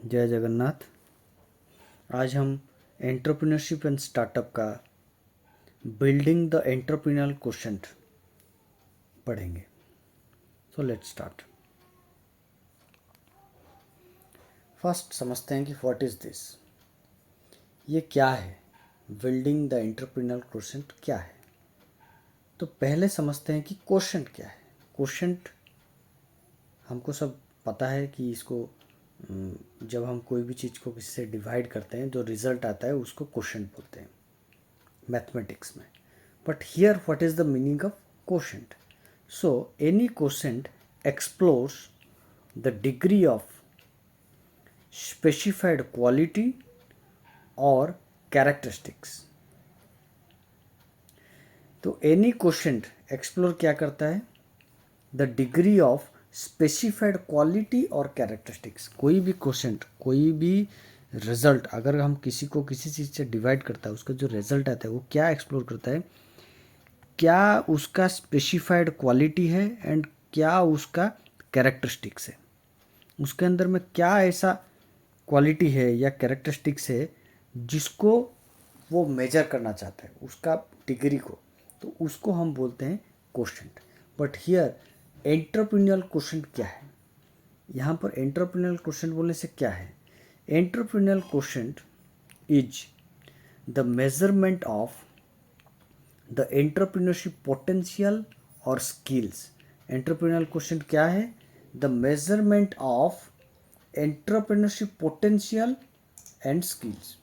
जय जगन्नाथ। आज हम एंटरप्रेन्योरशिप एंड स्टार्टअप का बिल्डिंग द एंटरप्रेन्योरल क्वोशंट पढ़ेंगे। So let's start. फर्स्ट समझते हैं कि व्हाट इज़ दिस, ये क्या है। बिल्डिंग द एंटरप्रेन्योरल क्वोशंट क्या है। तो पहले समझते हैं कि क्वोशंट क्या है। क्वोशंट हमको सब पता है कि इसको जब हम कोई भी चीज़ को किसी से डिवाइड करते हैं जो रिजल्ट आता है उसको क्वोशंट बोलते हैं मैथमेटिक्स में। But here what is the meaning of quotient? So any quotient explores the degree of specified quality or characteristics. तो any quotient explore क्या करता है? The degree of specified quality और characteristics. कोई भी quotient, कोई भी रिजल्ट अगर हम किसी को किसी चीज़ से डिवाइड करता है उसका जो रिजल्ट आता है वो क्या एक्सप्लोर करता है, क्या उसका स्पेसिफाइड क्वालिटी है एंड क्या उसका कैरेक्टरिस्टिक्स है। उसके अंदर में क्या ऐसा क्वालिटी है या कैरेक्टरिस्टिक्स है जिसको वो मेजर करना चाहता है, उसका डिग्री को, तो उसको हम बोलते हैं quotient. But here entrepreneurial quotient क्या है। यहाँ पर एंटरप्रेन्योरल क्वोशंट बोलने से क्या है, entrepreneurial quotient is the measurement of the entrepreneurship potential और स्किल्स। एंटरप्रेन्योरल क्वेश्चन क्या है, the measurement of entrepreneurship potential and skills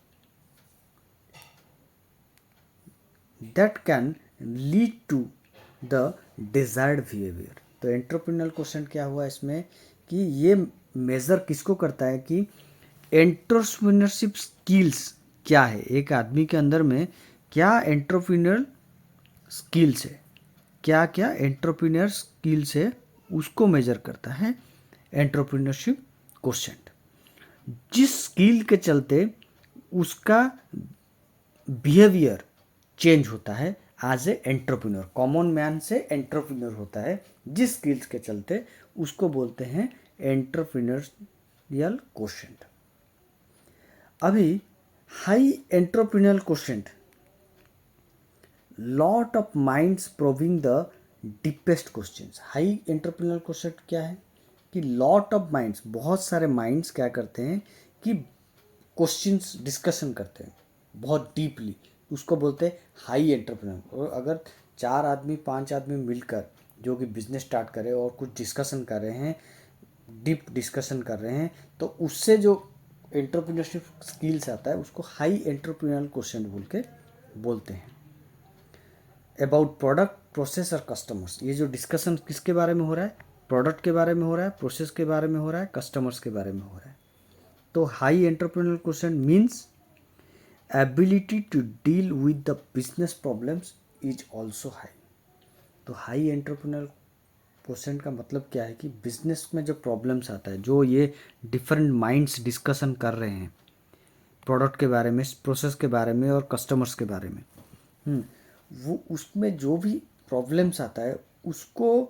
that can lead to the desired behaviour. तो एंटरप्रेन्योरल क्वेश्चन क्या हुआ इसमें कि ये मेजर किसको करता है कि एंटरप्रेन्योरशिप स्किल्स क्या है, एक आदमी के अंदर में क्या एंटरप्रेन्योरल स्किल्स है, क्या क्या एंटरप्रेन्योर स्किल्स है, उसको मेजर करता है एंटरप्रेन्योरशिप क्वोशंट। जिस स्किल के चलते उसका बिहेवियर चेंज होता है as a entrepreneur, common man से एंटरप्रेन्योर होता है, जिस स्किल्स के चलते उसको बोलते हैं एंटरप्रेन्योरियल क्वोशंट। अभी high entrepreneurial quotient, lot of minds proving the deepest questions. High entrepreneurial question क्या है कि लॉट ऑफ माइंड्स, बहुत सारे माइंड्स क्या करते हैं कि क्वेश्चंस डिस्कशन करते हैं बहुत डीपली, उसको बोलते हैं हाई एंटरप्रेन्योर। और अगर 4 आदमी 5 आदमी मिलकर जो कि बिजनेस स्टार्ट करे और कुछ डिस्कशन कर रहे हैं, डीप डिस्कशन कर रहे हैं, तो उससे जो एंटरप्रेन्योरशिप स्किल्स आता है उसको हाई एंटरप्रेन्योरल क्वेश्चन बोल के बोलते हैं। अबाउट प्रोडक्ट, प्रोसेस और कस्टमर्स, ये जो डिस्कशन किसके बारे में हो रहा है, प्रोडक्ट के बारे में हो रहा है, प्रोसेस के बारे में हो रहा है, कस्टमर्स के बारे में हो रहा है। तो high entrepreneurial question means ability to deal with the business problems is also high. तो हाई एंटरप्रेन्योरल क्वेश्चन का मतलब क्या है कि बिजनेस में जो प्रॉब्लम्स आता है, जो ये डिफरेंट माइंड्स डिस्कशन कर रहे हैं प्रोडक्ट के बारे में, प्रोसेस के बारे में और कस्टमर्स के बारे में, वो उसमें जो भी प्रॉब्लम्स आता है उसको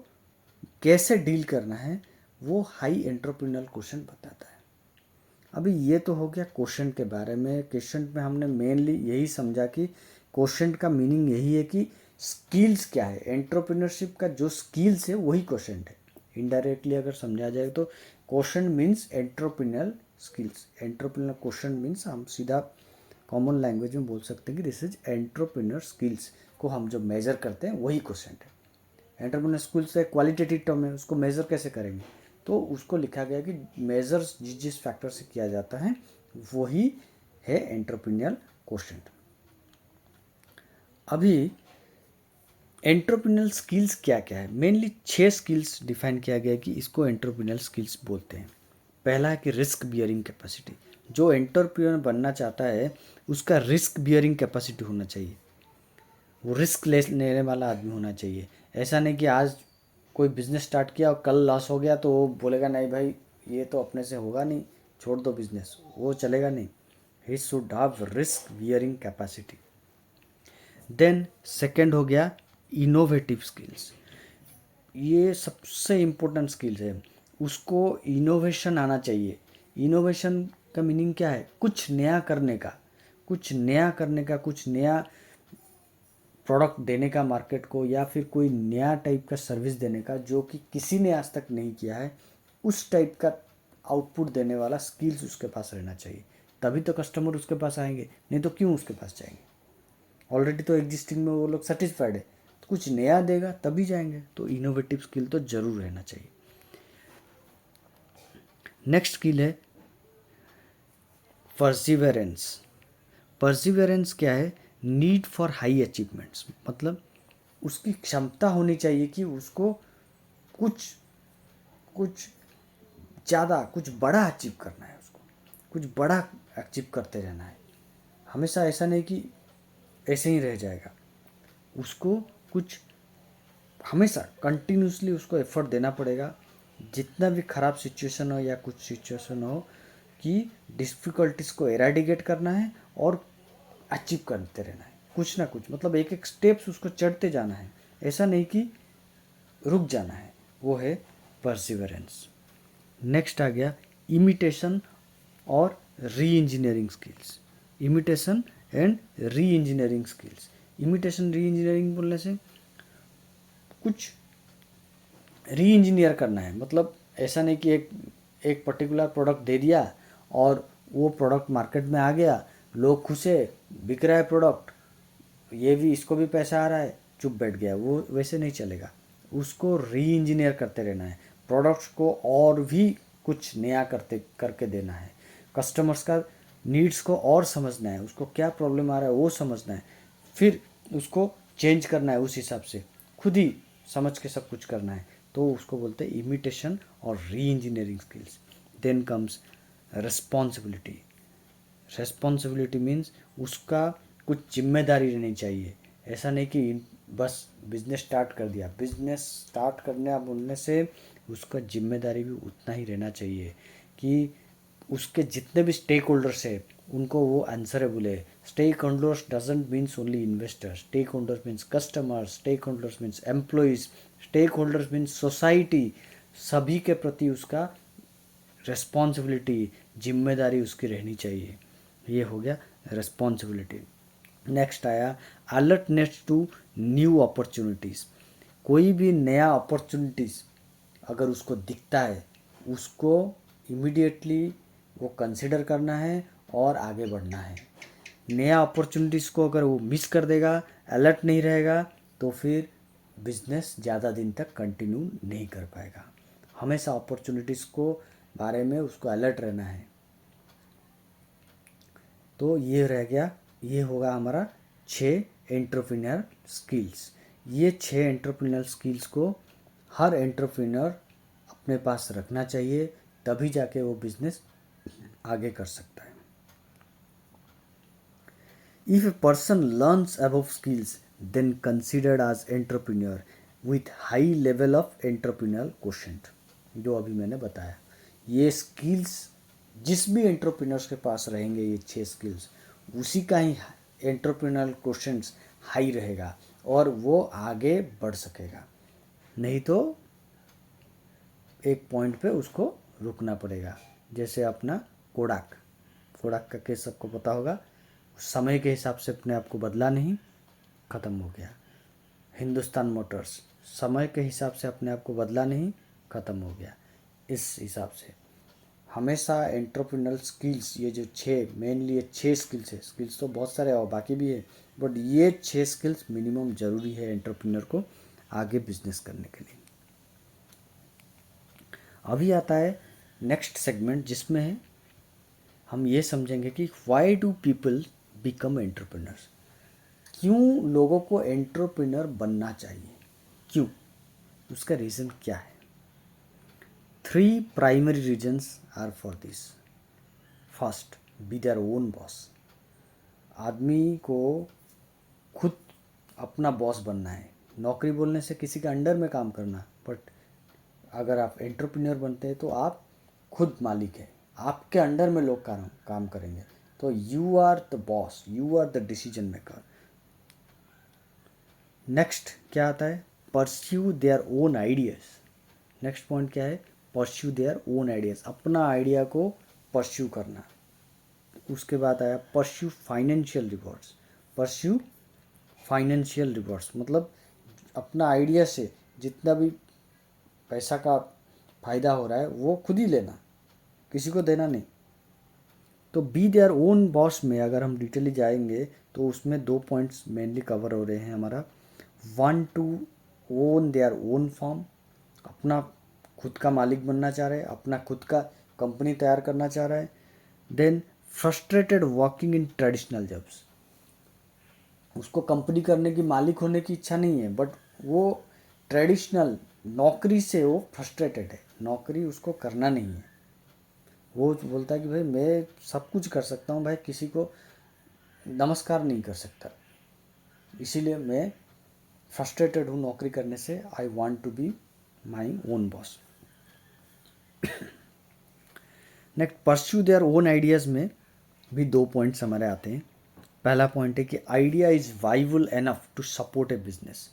कैसे डील करना है वो हाई एंटरप्रेन्योरल क्वेश्चन बताता है। अभी ये तो हो गया क्वेश्चन के बारे में। क्वेश्चन में हमने मेनली यही समझा कि क्वेश्चन का मीनिंग यही है कि स्किल्स क्या है, एंटरप्रेन्योरशिप का जो स्किल्स है वही क्वेश्चन है। इनडायरेक्टली अगर समझा जाए तो question means entrepreneurial skills. Entrepreneurial question means हम सीधा कॉमन लैंग्वेज में बोल सकते हैं कि दिस इज एंटरप्रेन्योर स्किल्स को हम जो मेजर करते हैं वही क्वेश्चन है। एंटरप्रेन्योर स्किल्स एक क्वालिटेटिव टर्म है, उसको मेजर कैसे करेंगे, तो उसको लिखा गया कि मेजर जिस जिस फैक्टर से किया जाता है वही है एंटरप्रेन्योरल क्वेश्चन। अभी एंटरप्रेन्योरल स्किल्स क्या क्या है, मेनली 6 स्किल्स डिफाइन किया गया है कि इसको एंटरप्रेन्योरल स्किल्स बोलते हैं। पहला है कि रिस्क बियरिंग कैपेसिटी। जो एंटरप्रेन्योर बनना चाहता है उसका रिस्क बियरिंग कैपेसिटी होना चाहिए, वो रिस्क लेने वाला आदमी होना चाहिए। ऐसा नहीं कि आज कोई बिजनेस स्टार्ट किया और कल लॉस हो गया तो वो बोलेगा नहीं भाई ये तो अपने से होगा नहीं, छोड़ दो बिजनेस, वो चलेगा नहीं। He should have risk bearing capacity. Then second हो गया इनोवेटिव स्किल्स। ये सबसे इम्पोर्टेंट स्किल्स है, उसको इनोवेशन आना चाहिए। इनोवेशन का मीनिंग क्या है? कुछ नया करने का, कुछ नया करने का, कुछ नया प्रोडक्ट देने का मार्केट को, या फिर कोई नया टाइप का सर्विस देने का जो कि किसी ने आज तक नहीं किया है, उस टाइप का आउटपुट देने वाला स्किल्स उसके पास रहना चाहिए। तभी तो कस्टमर उसके पास आएंगे, नहीं तो क्यों उसके पास जाएंगे? ऑलरेडी तो एग्जिस्टिंग में वो लोग सेटिस्फाइड है, तो कुछ नया देगा तभी जाएंगे। तो इनोवेटिव स्किल तो जरूर रहना चाहिए। नेक्स्ट स्किल है परसिवरेंस। परसिवरेंस क्या है? नीड फॉर हाई अचीवमेंट्स, मतलब उसकी क्षमता होनी चाहिए कि उसको कुछ कुछ ज़्यादा, कुछ बड़ा अचीव करना है, उसको कुछ बड़ा अचीव करते रहना है। हमेशा ऐसा नहीं कि ऐसे ही रह जाएगा, उसको कुछ हमेशा कंटिन्यूसली उसको एफर्ट देना पड़ेगा। जितना भी ख़राब सिचुएशन हो या कुछ सिचुएशन हो, कि डिफ़िकल्टीज़ को एराडिकेट करना है और अचीव करते रहना है कुछ ना कुछ, मतलब एक एक स्टेप्स उसको चढ़ते जाना है, ऐसा नहीं कि रुक जाना है। वो है परसिवरेंस। नेक्स्ट आ गया इमिटेशन और re engineering skills. Imitation and re engineering skills. Imitation री इंजीनियरिंग बोलने से कुछ री इंजीनियर करना है, मतलब ऐसा नहीं कि एक एक पर्टिकुलर प्रोडक्ट दे दिया और वो प्रोडक्ट मार्केट में आ गया, लोग खुश है, बिक रहा है प्रोडक्ट, ये भी, इसको भी पैसा आ रहा है, चुप बैठ गया। वो वैसे नहीं चलेगा, उसको री इंजीनियर करते रहना है, प्रोडक्ट्स को और भी कुछ नया करते करके देना है, कस्टमर्स का नीड्स को और समझना है, उसको क्या प्रॉब्लम आ रहा है वो समझना है, फिर उसको चेंज करना है, उस हिसाब से खुद ही समझ के सब कुछ करना है। तो उसको बोलते हैं इमिटेशन और re engineering skills. Then comes responsibility. Responsibility means उसका कुछ जिम्मेदारी रहनी चाहिए। ऐसा नहीं कि बस बिजनेस स्टार्ट कर दिया, बिजनेस स्टार्ट करने बोलने से उसका जिम्मेदारी भी उतना ही रहना चाहिए कि उसके जितने भी स्टेक होल्डर्स है उनको वो आंसरेबल है। Stakeholders doesn't means only investors, stakeholders means customers, stakeholders means employees, stakeholders means society. सभी के प्रति उसका रेस्पॉन्सिबिलिटी, जिम्मेदारी उसकी रहनी चाहिए। ये हो गया रेस्पॉन्सिबिलिटी। नेक्स्ट आया अलर्टनेस टू न्यू अपॉर्चुनिटीज़। कोई भी नया अपॉर्चुनिटीज़ अगर उसको दिखता है, उसको इमीडिएटली वो कंसिडर करना है और आगे बढ़ना है। नया अपॉर्चुनिटीज़ को अगर वो मिस कर देगा, अलर्ट नहीं रहेगा, तो फिर बिजनेस ज़्यादा दिन तक कंटिन्यू नहीं कर पाएगा। हमेशा अपॉर्चुनिटीज़ को बारे में उसको अलर्ट रहना है। तो ये रह गया, ये होगा हमारा 6 एंटरप्रेन्योर स्किल्स। ये 6 एंटरप्रेन्योर स्किल्स को हर एंटरप्रेन्योर अपने पास रखना चाहिए, तभी जाके वो बिजनेस आगे कर सकता है। If a person learns above skills then considered as entrepreneur with high level of entrepreneur quotient. जो अभी मैंने बताया, ये स्किल्स जिस भी एंटरप्रेन्योर्स के पास रहेंगे, ये 6 स्किल्स, उसी का ही एंटरप्रेन्योर क्वोशेंट्स हाई रहेगा और वो आगे बढ़ सकेगा। नहीं तो एक पॉइंट पे उसको रुकना पड़ेगा। जैसे अपना कोडाक, कोडाक का केस सबको पता होगा, समय के हिसाब से अपने आप को बदला नहीं, ख़त्म हो गया। हिंदुस्तान मोटर्स समय के हिसाब से अपने आप को बदला नहीं, ख़त्म हो गया। इस हिसाब से हमेशा एंटरप्रेन्योरल स्किल्स, ये जो 6 मेनली ये 6 स्किल्स है, स्किल्स तो बहुत सारे और बाकी भी है, बट ये 6 स्किल्स मिनिमम ज़रूरी है एंटरप्रेन्योर को आगे बिजनेस करने के लिए। अभी आता है नेक्स्ट सेगमेंट, जिसमें हम ये समझेंगे कि why do people become entrepreneurs. क्यों लोगों को एंटरप्रेन्योर बनना चाहिए, क्यों, उसका रीज़न क्या है। 3 primary reasons are for this. First, be their own boss. आदमी को खुद अपना बॉस बनना है। नौकरी बोलने से किसी के अंडर में काम करना, बट अगर आप एंटरप्रेन्योर बनते हैं तो आप खुद मालिक है, आपके अंडर में लोग काम करेंगे, तो you are the boss, you are the decision maker. Next क्या आता है, pursue their own ideas. Next point क्या है, परस्यू देयर ओन आइडियाज़। अपना आइडिया को परस्यू करना। उसके बाद आया pursue financial rewards. Pursue financial rewards मतलब अपना आइडिया से जितना भी पैसा का फ़ायदा हो रहा है वो खुद ही लेना, किसी को देना नहीं। तो बी देयर ओन बॉस में अगर हम डिटेली जाएंगे तो उसमें 2 पॉइंट्स मेनली कवर हो रहे हैं हमारा। 1 to own their own firm, अपना खुद का मालिक बनना चाह रहे हैं, अपना खुद का कंपनी तैयार करना चाह रहा है। Then frustrated working in traditional jobs, उसको कंपनी करने की, मालिक होने की इच्छा नहीं है, बट वो ट्रेडिशनल नौकरी से वो फ्रस्ट्रेटेड है, नौकरी उसको करना नहीं है। वो बोलता है कि भाई मैं सब कुछ कर सकता हूँ भाई, किसी को नमस्कार नहीं कर सकता, इसीलिए मैं फ्रस्ट्रेटेड हूँ नौकरी करने से। I want to be my own boss. Next pursue their own ideas में भी 2 पॉइंट्स हमारे आते हैं। पहला पॉइंट है कि idea is viable enough to support a business.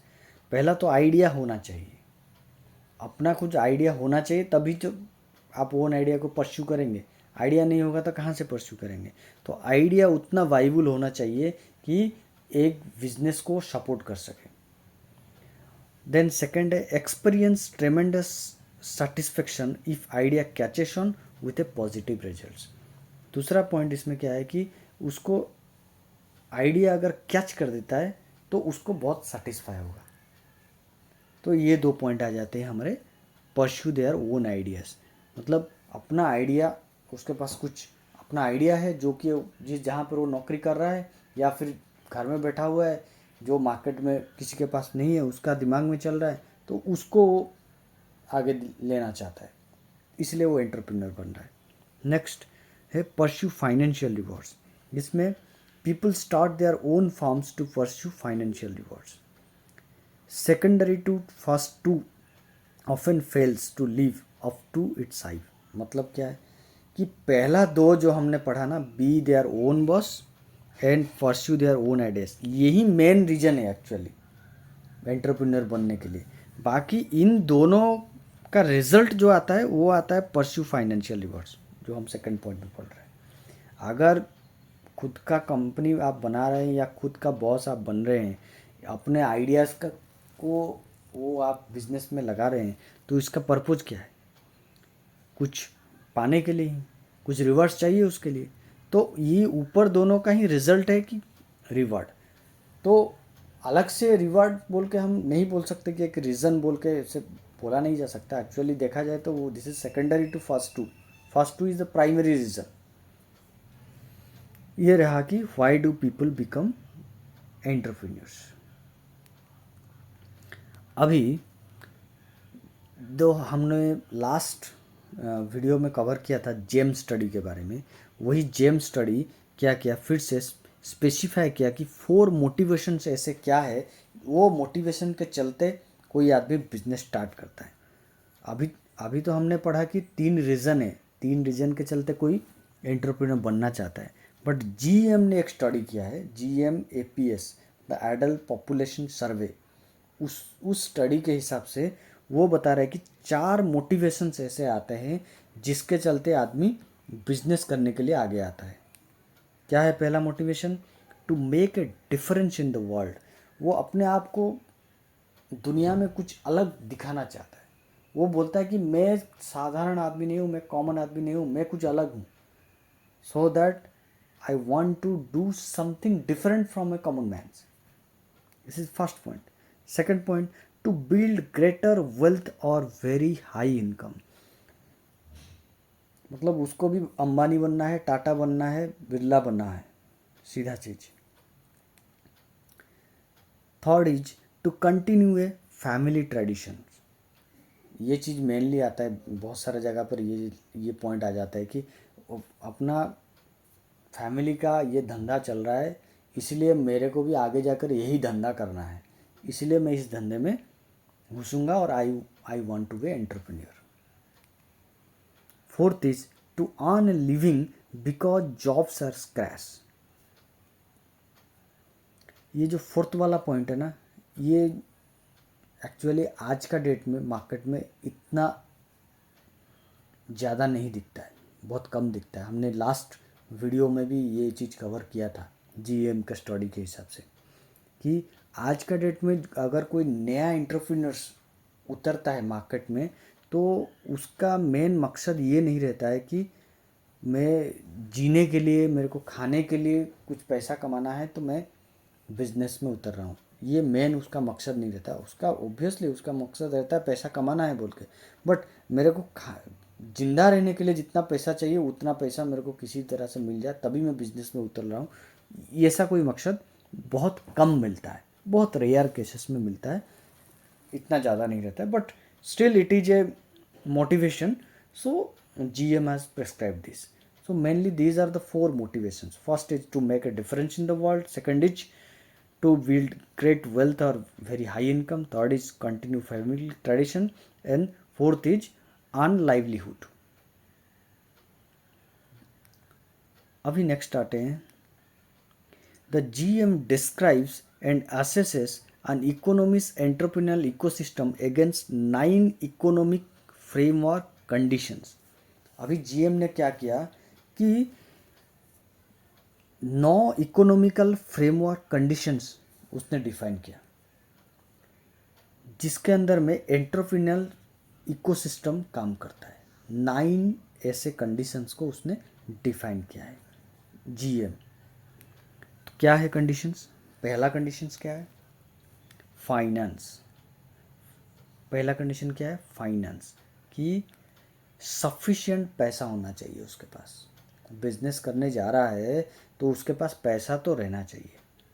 पहला तो आइडिया होना चाहिए, अपना कुछ आइडिया होना चाहिए, तभी तो आप ओन आइडिया को परस्यू करेंगे। आइडिया नहीं होगा तो कहाँ से परस्यू करेंगे। तो आइडिया उतना वाइबल होना चाहिए कि एक बिजनेस को सपोर्ट कर सके। देन सेकेंड है experience ट्रेमेंडस satisfaction if idea catches on with A positive results. दूसरा पॉइंट इसमें क्या है कि उसको आइडिया अगर कैच कर देता है तो उसको बहुत सेटिस्फाई होगा। तो ये 2 पॉइंट आ जाते हैं हमारे परस्यू देयर ओन आइडियाज़। मतलब अपना आइडिया, उसके पास कुछ अपना आइडिया है जो कि जिस जहाँ पर वो नौकरी कर रहा है या फिर घर में बैठा हुआ है, जो मार्केट में किसी के पास नहीं है, उसका दिमाग में चल रहा है, तो उसको वो आगे लेना चाहता है, इसलिए वो एंटरप्रेन्योर बन रहा है। नेक्स्ट है परस्यू फाइनेंशियल रिवॉर्ड्स। इसमें people start their own firms to pursue financial rewards. Secondary to first two often fails to live up to its hype. मतलब क्या है कि पहला 2 जो हमने पढ़ा ना, B their own boss and pursue their own ideas, यही मेन रीजन है एक्चुअली एंटरप्रेन्योर बनने के लिए। बाकी इन दोनों का रिजल्ट जो आता है वो आता है परस्यू फाइनेंशियल रिवॉर्ड्स, जो हम सेकंड पॉइंट में पढ़ रहे हैं। अगर खुद का कंपनी आप बना रहे हैं या खुद का बॉस आप बन रहे हैं, अपने आइडियाज़ का को वो आप बिजनेस में लगा रहे हैं, तो इसका पर्पज़ क्या है? कुछ पाने के लिए ही, कुछ रिवॉर्ड्स चाहिए उसके लिए। तो ये ऊपर दोनों का ही रिजल्ट है कि रिवॉर्ड। तो अलग से रिवॉर्ड बोल के हम नहीं बोल सकते कि एक रीज़न बोल के इसे बोला नहीं जा सकता। एक्चुअली देखा जाए तो वो this is secondary to first two, first two is the primary reason. ये रहा कि why do people become entrepreneurs. अभी दो हमने लास्ट वीडियो में कवर किया था जेम स्टडी के बारे में, वही जेम स्टडी क्या किया, फिर से स्पेसिफाई किया कि 4 मोटिवेशंस ऐसे क्या है, वो मोटिवेशन के चलते कोई आदमी बिजनेस स्टार्ट करता है। अभी अभी तो हमने पढ़ा कि 3 रीज़न है, 3 रीज़न के चलते कोई एंटरप्रेन्योर बनना चाहता है। बट जीएम ने एक स्टडी किया है, GEM APS the adult population survey, उस स्टडी के हिसाब से वो बता रहा है कि 4 मोटिवेशंस ऐसे आते हैं जिसके चलते आदमी बिजनेस करने के लिए आगे आता है। क्या है पहला motivation? To make a difference in the world. वो अपने आप को दुनिया में कुछ अलग दिखाना चाहता है। वो बोलता है कि मैं साधारण आदमी नहीं हूँ, मैं कॉमन आदमी नहीं हूँ, मैं कुछ अलग हूँ। So that I want to do something different from a common man's. This is first point. Second point, to build greater wealth और वेरी हाई इनकम। मतलब उसको भी अंबानी बनना है, टाटा बनना है, बिरला बनना है, सीधा चीज। Third is to continue a family tradition. ये चीज़ मेनली आता है बहुत सारे जगह पर, ये पॉइंट आ जाता है कि अपना फैमिली का ये धंधा चल रहा है, इसलिए मेरे को भी आगे जाकर यही धंधा करना है, इसलिए मैं इस धंधे में घुसूंगा और I want to be entrepreneur. Fourth is to earn a living because jobs are scarce. ये जो फोर्थ वाला पॉइंट है ना, ये एक्चुअली आज का डेट में मार्केट में इतना ज़्यादा नहीं दिखता है। बहुत कम दिखता है। हमने लास्ट वीडियो में भी ये चीज़ कवर किया था जीएम का स्टडी के हिसाब से, कि आज का डेट में अगर कोई नया एंटरप्रेन्योर्स उतरता है मार्केट में, तो उसका मेन मकसद ये नहीं रहता है कि मैं जीने के लिए, मेरे को खाने के लिए कुछ पैसा कमाना है तो मैं बिजनेस में उतर रहा हूँ। ये मेन उसका मकसद नहीं रहता। उसका ऑब्वियसली उसका मकसद रहता है पैसा कमाना है बोल के, बट मेरे को जिंदा रहने के लिए जितना पैसा चाहिए उतना पैसा मेरे को किसी तरह से मिल जाए तभी मैं बिजनेस में उतर रहा हूँ, ऐसा कोई मकसद बहुत कम मिलता है, बहुत रेयर केसेस में मिलता है, इतना ज़्यादा नहीं रहता है, but still it is a motivation. So GM has prescribed this. So mainly these are the four motivations. First is to make a difference in the world. Second is to build great wealth or very high income. Third is continue family tradition. And fourth is earn livelihood. अभी next आते हैं. The GM describes and assesses an economy's entrepreneurial ecosystem against 9 economic framework conditions. अभी GM ने क्या किया कि 9 economical framework conditions उसने define किया, जिसके अंदर में एंटरप्रेन्योरियल इकोसिस्टम काम करता है. 9 ऐसे कंडीशंस को उसने डिफाइन किया है जीएम. तो क्या है कंडीशंस? पहला कंडीशंस क्या है? फाइनेंस. पहला कंडीशन क्या है? फाइनेंस, कि सफिशिएंट पैसा होना चाहिए उसके पास. बिजनेस करने जा रहा है तो उसके पास पैसा तो रहना चाहिए,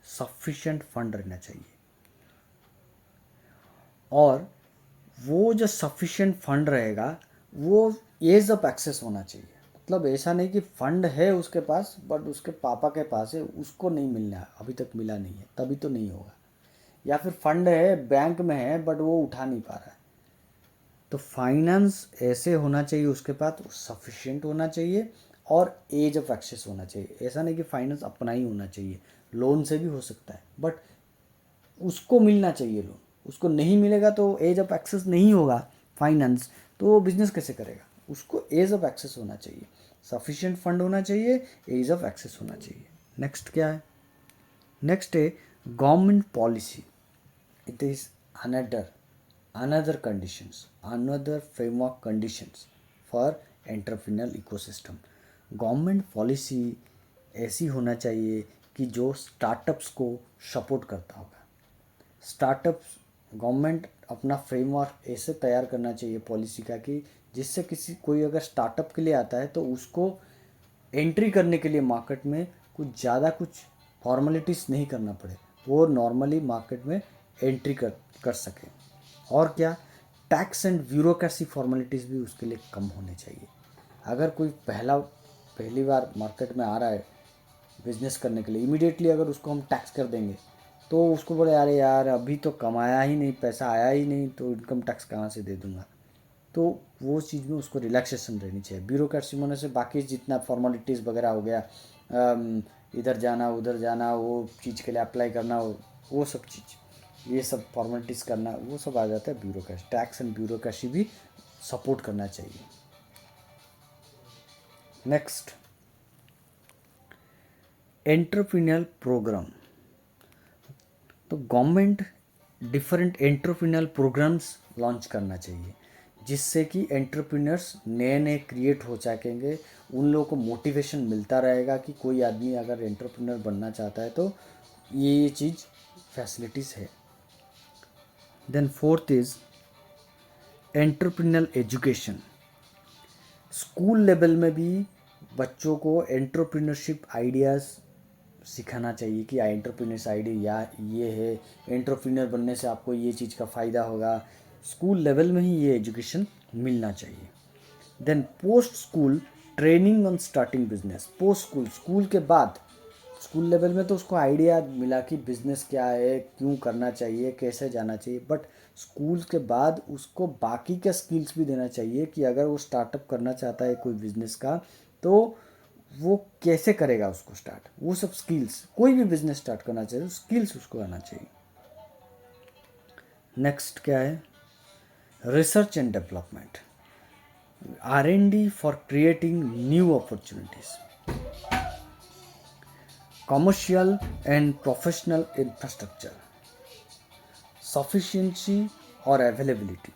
सफिशिएंट फंड रहना चाहिए. और वो जो सफिशिएंट फंड रहेगा वो एज ऑफ एक्सेस होना चाहिए. मतलब ऐसा नहीं कि फंड है उसके पास बट उसके पापा के पास है, उसको नहीं मिलना है, अभी तक मिला नहीं है, तभी तो नहीं होगा. या फिर फंड है बैंक में है बट वो उठा नहीं पा रहा है. तो फाइनेंस ऐसे होना चाहिए उसके पास, सफिशिएंट होना चाहिए और एज ऑफ एक्सेस होना चाहिए. ऐसा नहीं कि फाइनेंस अपना ही होना चाहिए, लोन से भी हो सकता है, बट उसको मिलना चाहिए लोन. उसको नहीं मिलेगा तो एज ऑफ एक्सेस नहीं होगा फाइनेंस, तो वो बिजनेस कैसे करेगा? उसको एज ऑफ एक्सेस होना चाहिए, सफिशिएंट फंड होना चाहिए, एज ऑफ एक्सेस होना चाहिए. नेक्स्ट क्या है? नेक्स्ट है government policy. It is another conditions, another framework conditions for entrepreneurial ecosystem. Government policy ऐसी होना चाहिए कि जो स्टार्टअप्स को सपोर्ट करता होगा. स्टार्टअप्स, गवर्नमेंट अपना फ्रेमवर्क ऐसे तैयार करना चाहिए पॉलिसी का कि जिससे कोई अगर स्टार्टअप के लिए आता है तो उसको एंट्री करने के लिए मार्केट में कुछ ज़्यादा कुछ फॉर्मेलिटीज़ नहीं करना पड़े, वो नॉर्मली मार्केट में एंट्री कर सके. और क्या? टैक्स एंड ब्यूरोक्रेसी फॉर्मेलिटीज़ भी उसके लिए कम होने चाहिए. अगर कोई पहली बार मार्केट में आ रहा है बिजनेस करने के लिए, इमीडिएटली अगर उसको हम टैक्स कर देंगे तो उसको बोले अरे यार अभी तो कमाया ही नहीं, पैसा आया ही नहीं, तो इनकम टैक्स कहाँ से दे दूंगा. तो वो चीज़ में उसको रिलैक्सेशन रहनी चाहिए. ब्यूरोक्रेसी होने से बाकी जितना फॉर्मेलिटीज़ वगैरह हो गया, इधर जाना उधर जाना, वो चीज़ के लिए अप्लाई करना, वो सब चीज़, ये सब फॉर्मेलिटीज़ करना, वो सब आ जाता है ब्यूरोक्रेसी. टैक्स एंड ब्यूरोक्रेसी भी सपोर्ट करना चाहिए. Next, entrepreneurial program. तो government different entrepreneurial programs launch करना चाहिए जिससे कि एंटरप्रेन्योर्स नए नए क्रिएट हो सकेंगे. उन लोगों को मोटिवेशन मिलता रहेगा कि कोई आदमी अगर एंटरप्रेन्योर बनना चाहता है तो ये चीज़ फैसिलिटीज़ है. Then fourth is entrepreneurial education. School level में भी बच्चों को एंटरप्रेन्योरशिप आइडियाज़ सिखाना चाहिए कि एंटरप्रेन्योर्स आइडिया ये है, एंटरप्रेन्योर बनने से आपको ये चीज़ का फ़ायदा होगा. स्कूल लेवल में ही ये एजुकेशन मिलना चाहिए. Then post school training on starting business. Post school, school के बाद, स्कूल लेवल में तो उसको आइडिया मिला कि बिज़नेस क्या है, क्यों करना चाहिए, कैसे जाना चाहिए, बट स्कूल के बाद उसको बाकी के स्किल्स भी देना चाहिए कि अगर वो स्टार्टअप करना चाहता है कोई बिज़नेस का तो वो कैसे करेगा उसको स्टार्ट. वो सब स्किल्स, कोई भी बिजनेस स्टार्ट करना चाहिए तो स्किल्स उसको आना चाहिए. नेक्स्ट क्या है? Research and development. R&D for creating new opportunities, commercial and professional infrastructure, sufficiency और availability.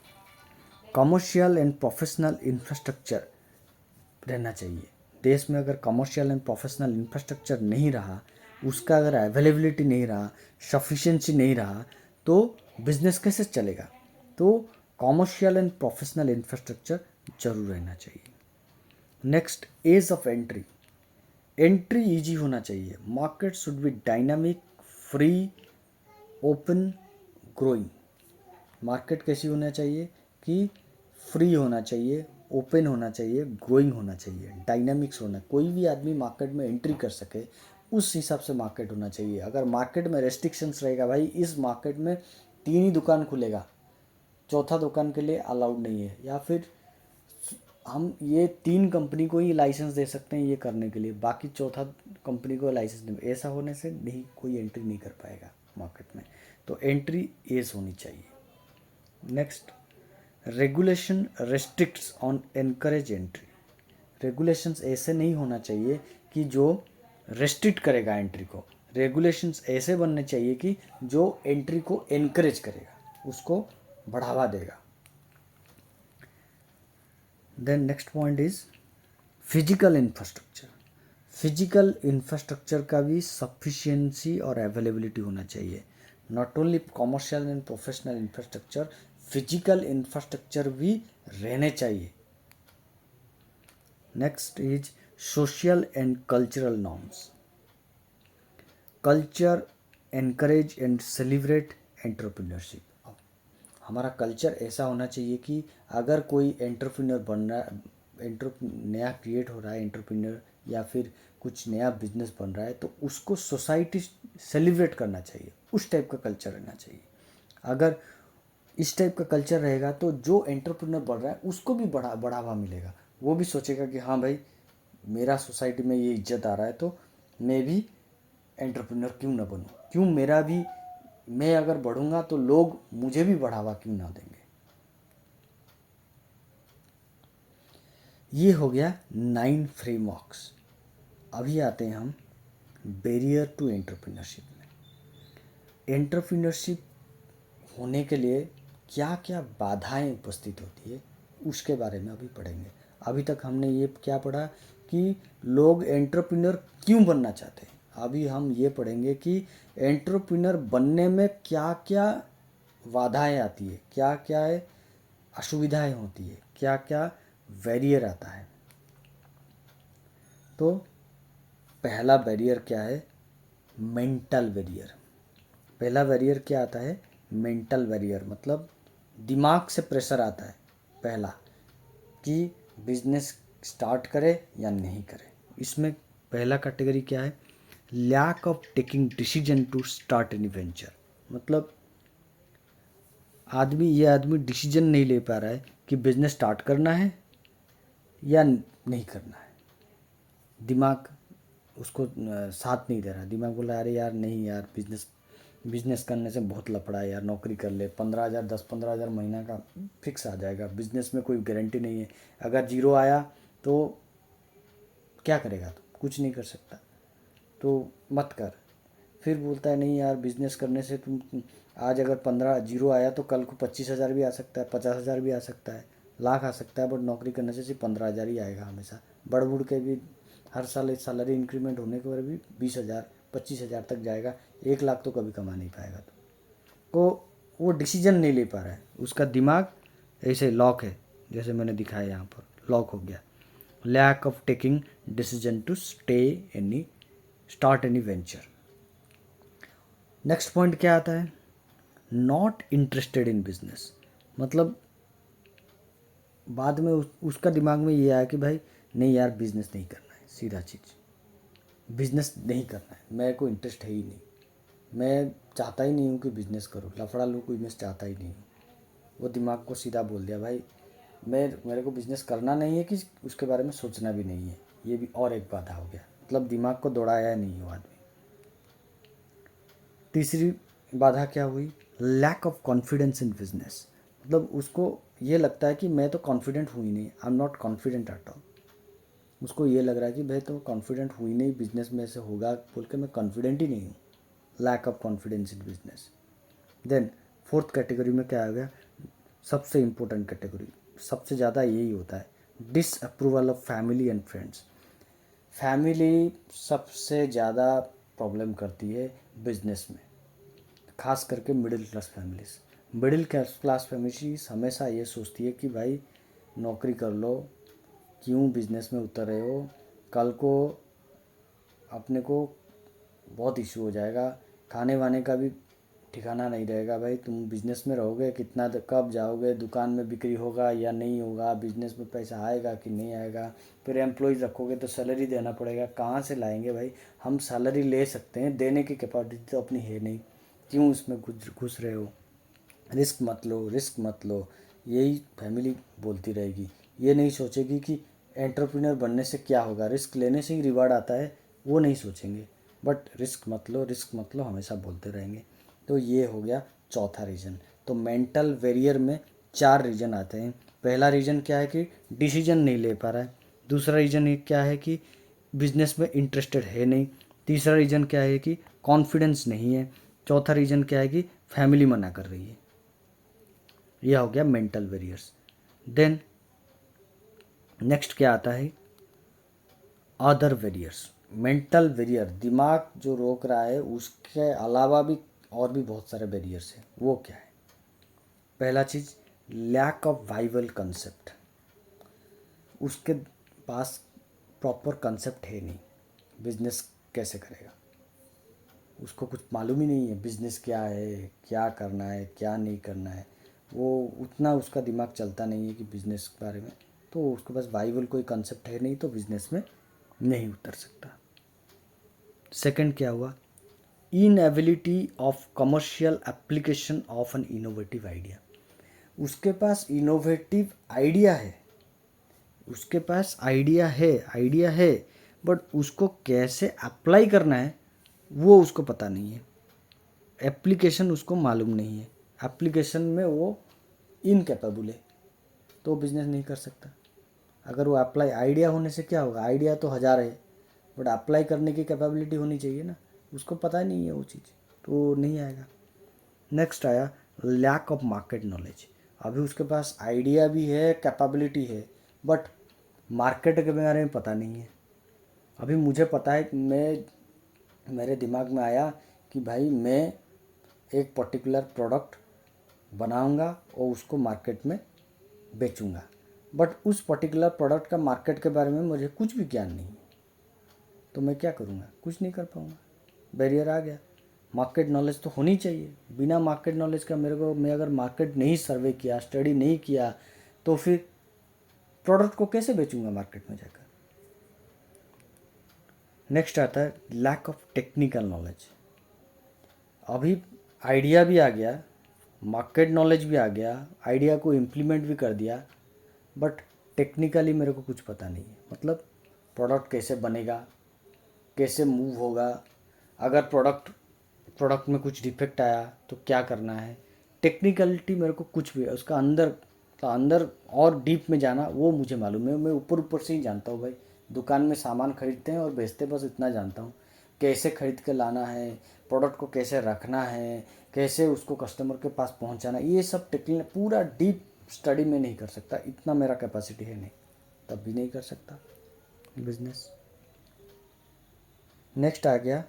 Commercial and professional infrastructure रहना चाहिए देश में। अगर कमर्शियल एंड प्रोफेशनल इंफ्रास्ट्रक्चर नहीं रहा, उसका अगर अवेलेबिलिटी नहीं रहा, सफिशिएंसी नहीं रहा, तो बिजनेस कैसे चलेगा। तो कमर्शियल एंड प्रोफेशनल इंफ्रास्ट्रक्चर जरूर रहना चाहिए। Next, ease of entry. Entry easy होना चाहिए। Market should be dynamic, free, open, growing. Market कैसी होना चाहिए कि फ्री होना चाहिए, ओपन होना चाहिए, ग्रोइंग होना चाहिए, डायनामिक्स होना। कोई भी आदमी मार्केट में एंट्री कर सके उस हिसाब से मार्केट होना चाहिए। अगर मार्केट में रेस्ट्रिक्शंस रहेगा, भाई इस मार्केट में 3 ही दुकान खुलेगा, चौथा दुकान के लिए अलाउड नहीं है, या फिर हम ये 3 कंपनी को ही लाइसेंस दे सकते हैं ये करने के लिए, बाकी चौथा कंपनी को लाइसेंस नहीं, ऐसा होने से नहीं, कोई एंट्री नहीं कर पाएगा मार्केट में। तो एंट्री एज होनी चाहिए। Next, regulation restricts on encourage entry. Regulations ऐसे नहीं होना चाहिए कि जो रेस्ट्रिक्ट करेगा एंट्री को। रेगुलेशंस ऐसे बनने चाहिए कि जो एंट्री को एनकरेज करेगा, उसको बढ़ावा देगा। Then next point is physical infrastructure. Physical infrastructure का भी सफिशिएंसी और अवेलेबिलिटी होना चाहिए। Not only commercial and professional infrastructure, physical infrastructure भी रहने चाहिए। Next is social and cultural norms. Culture encourage and celebrate entrepreneurship. हमारा कल्चर ऐसा होना चाहिए कि अगर कोई एंटरप्रेन्योर बन रहा है, नया क्रिएट हो रहा है एंटरप्रेन्योर, या फिर कुछ नया बिजनेस बन रहा है, तो उसको सोसाइटी सेलिब्रेट करना चाहिए। उस टाइप का कल्चर रहना चाहिए। अगर इस टाइप का कल्चर रहेगा तो जो एंटरप्रेन्योर बढ़ रहा है उसको भी बढ़ावा मिलेगा। वो भी सोचेगा कि हाँ भाई, मेरा सोसाइटी में ये इज्जत आ रहा है, तो मैं भी एंटरप्रेन्योर क्यों ना बनूं, क्यों मेरा भी, मैं अगर बढ़ूंगा तो लोग मुझे भी बढ़ावा क्यों ना देंगे। ये हो गया 9 फ्रेमवर्क्स। अभी आते हैं हम बैरियर टू एंटरप्रेन्योरशिप में। एंटरप्रेन्योरशिप होने के लिए क्या क्या बाधाएं उपस्थित होती है उसके बारे में अभी पढ़ेंगे। अभी तक हमने ये क्या पढ़ा कि लोग एंटरप्रेन्योर क्यों बनना चाहते हैं। अभी हम ये पढ़ेंगे कि एंटरप्रेन्योर बनने में क्या क्या बाधाएं आती है, क्या क्या असुविधाएं होती है, क्या क्या बैरियर आता है। तो पहला बैरियर क्या है? Mental barrier. पहला बैरियर क्या आता है? मेंटल बैरियर, मतलब दिमाग से प्रेशर आता है पहला, कि बिजनेस स्टार्ट करे या नहीं करे। इसमें पहला कैटेगरी क्या है? Lack of taking decision to start any venture. मतलब ये आदमी डिसीजन नहीं ले पा रहा है कि बिजनेस स्टार्ट करना है या नहीं करना है। दिमाग उसको साथ नहीं दे रहा। दिमाग बोल रहा है अरे यार नहीं यार, बिजनेस करने से बहुत लफड़ा है यार, नौकरी कर ले, 15,000 10-15,000 महीना का फिक्स आ जाएगा। बिजनेस में कोई गारंटी नहीं है, अगर जीरो आया तो क्या करेगा, तो कुछ नहीं कर सकता, तो मत कर। फिर बोलता है नहीं यार, बिजनेस करने से तुम आज अगर 15 जीरो आया तो कल को 25,000 भी आ सकता है, 50,000 भी आ सकता है, लाख आ सकता है, बट नौकरी करने से सिर्फ 15,000 ही आएगा हमेशा। बढ़ बढ़ के भी हर साल सैलरी इंक्रीमेंट होने के बाद भी 20,000 25,000 तक जाएगा, 1 लाख तो कभी कमा नहीं पाएगा। तो वो डिसीजन नहीं ले पा रहा है, उसका दिमाग ऐसे लॉक है, जैसे मैंने दिखाया यहाँ पर लॉक हो गया। Lack of taking decision to start any venture. Next point क्या आता है? Not interested in business. मतलब बाद में उसका दिमाग में ये आया कि भाई नहीं यार, बिजनेस नहीं करना है, सीधा चीज़, बिजनेस नहीं करना है, मेरे को इंटरेस्ट है ही नहीं, मैं चाहता ही नहीं हूँ कि बिजनेस करूँ, लफड़ा लूँ, कोई बिजनेस चाहता ही नहीं हूँ। वो दिमाग को सीधा बोल दिया भाई मेरे को बिजनेस करना नहीं है, कि उसके बारे में सोचना भी नहीं है। ये भी और एक बाधा हो गया, मतलब दिमाग को दौड़ाया नहीं वो आदमी। तीसरी बाधा क्या हुई? Lack of confidence in business. मतलब उसको ये लगता है कि मैं तो कॉन्फिडेंट हुई नहीं, I am not confident at all. उसको ये लग रहा है कि भाई तो कॉन्फिडेंट हुई नहीं, बिजनेस में ऐसे होगा बोल के मैं कॉन्फिडेंट ही नहीं हूँ। Lack of confidence in business. Then fourth category में क्या आ गया, सबसे इम्पोर्टेंट कैटेगरी, सबसे ज़्यादा यही होता है, disapproval of family and friends. Family सबसे ज़्यादा प्रॉब्लम करती है बिजनेस में, खास करके middle class families. Middle class families हमेशा ये सोचती है कि भाई नौकरी कर लो, क्यों बिजनेस में उतर रहे हो, कल को अपने को बहुत इशू हो जाएगा, खाने वाने का भी ठिकाना नहीं रहेगा। भाई तुम बिजनेस में रहोगे कितना, कब जाओगे, दुकान में बिक्री होगा या नहीं होगा, बिजनेस में पैसा आएगा कि नहीं आएगा, फिर एम्प्लॉयज़ रखोगे तो सैलरी देना पड़ेगा, कहाँ से लाएंगे भाई, हम सैलरी ले सकते हैं, देने की कैपेसिटी तो अपनी है नहीं, क्यों उसमें घुस रहे हो, रिस्क मत लो, रिस्क मत लो। यही फैमिली बोलती रहेगी, ये नहीं सोचेगी कि एंटरप्रेन्योर बनने से क्या होगा, रिस्क लेने से ही रिवार्ड आता है, वो नहीं सोचेंगे। बट रिस्क मत लो, रिस्क मत लो हमेशा बोलते रहेंगे। तो ये हो गया चौथा रीज़न। तो मेंटल वेरियर में 4 रीज़न आते हैं। पहला रीज़न क्या है कि डिसीजन नहीं ले पा रहा है। दूसरा रीज़न ये क्या है कि बिजनेस में इंटरेस्टेड है नहीं। तीसरा रीज़न क्या है कि कॉन्फिडेंस नहीं है। चौथा रीज़न क्या है कि फैमिली मना कर रही है। यह हो गया मेंटल वेरियर्स। देन नेक्स्ट क्या आता है, अदर वेरियर्स। मेंटल वेरियर, दिमाग जो रोक रहा है उसके अलावा भी और भी बहुत सारे बैरियर्स हैं। वो क्या है, पहला चीज़ लैक ऑफ वाइवल कंसेप्ट। उसके पास प्रॉपर कंसेप्ट है नहीं, बिजनेस कैसे करेगा, उसको कुछ मालूम ही नहीं है बिजनेस क्या है, क्या करना है क्या नहीं करना है, वो उतना उसका दिमाग चलता नहीं है कि बिजनेस के बारे में। तो उसके पास वाइवल कोई कंसेप्ट है नहीं, तो बिजनेस में नहीं उतर सकता। सेकंड क्या हुआ, inability of commercial application of an innovative idea. उसके पास इनोवेटिव आइडिया है, उसके पास आइडिया है बट उसको कैसे अप्लाई करना है वो उसको पता नहीं है। एप्लीकेशन उसको मालूम नहीं है, एप्लीकेशन में वो इनकेपेबल है, तो बिजनेस नहीं कर सकता। अगर वो अप्लाई, आइडिया होने से क्या होगा, आइडिया तो हज़ार है बट अप्लाई करने की कैपेबिलिटी होनी चाहिए ना, उसको पता नहीं है वो चीज़, तो नहीं आएगा। नेक्स्ट आया लैक ऑफ मार्केट नॉलेज। अभी उसके पास आइडिया भी है, कैपेबिलिटी है, बट मार्केट के बारे में पता नहीं है। अभी मुझे पता है कि मेरे दिमाग में आया कि भाई मैं एक पर्टिकुलर प्रोडक्ट बनाऊंगा और उसको मार्केट में बेचूंगा, बट उस पर्टिकुलर प्रोडक्ट का मार्केट के बारे में मुझे कुछ भी ज्ञान नहीं है, तो मैं क्या करूँगा, कुछ नहीं कर पाऊँगा, बैरियर आ गया। मार्केट नॉलेज तो होनी चाहिए, बिना मार्केट नॉलेज का मैं अगर मार्केट नहीं सर्वे किया, स्टडी नहीं किया, तो फिर प्रोडक्ट को कैसे बेचूंगा मार्केट में जाकर। नेक्स्ट आता है लैक ऑफ टेक्निकल नॉलेज। अभी आइडिया भी आ गया, मार्केट नॉलेज भी आ गया, आइडिया को इम्प्लीमेंट भी कर दिया, बट टेक्निकली मेरे को कुछ पता नहीं है। मतलब प्रोडक्ट कैसे बनेगा, कैसे मूव होगा, अगर प्रोडक्ट में कुछ डिफेक्ट आया तो क्या करना है, टेक्निकलिटी मेरे को कुछ भी, उसका अंदर और डीप में जाना वो मुझे मालूम है। मैं ऊपर ऊपर से ही जानता हूँ भाई, दुकान में सामान खरीदते हैं और बेचते, बस इतना जानता हूँ, कैसे खरीद के लाना है, प्रोडक्ट को कैसे रखना है, कैसे उसको कस्टमर के पास पहुँचाना, ये सब टेक्निक पूरा डीप स्टडी में नहीं कर सकता, इतना मेरा कैपेसिटी है नहीं, तब भी नहीं कर सकता बिजनेस। नेक्स्ट आ गया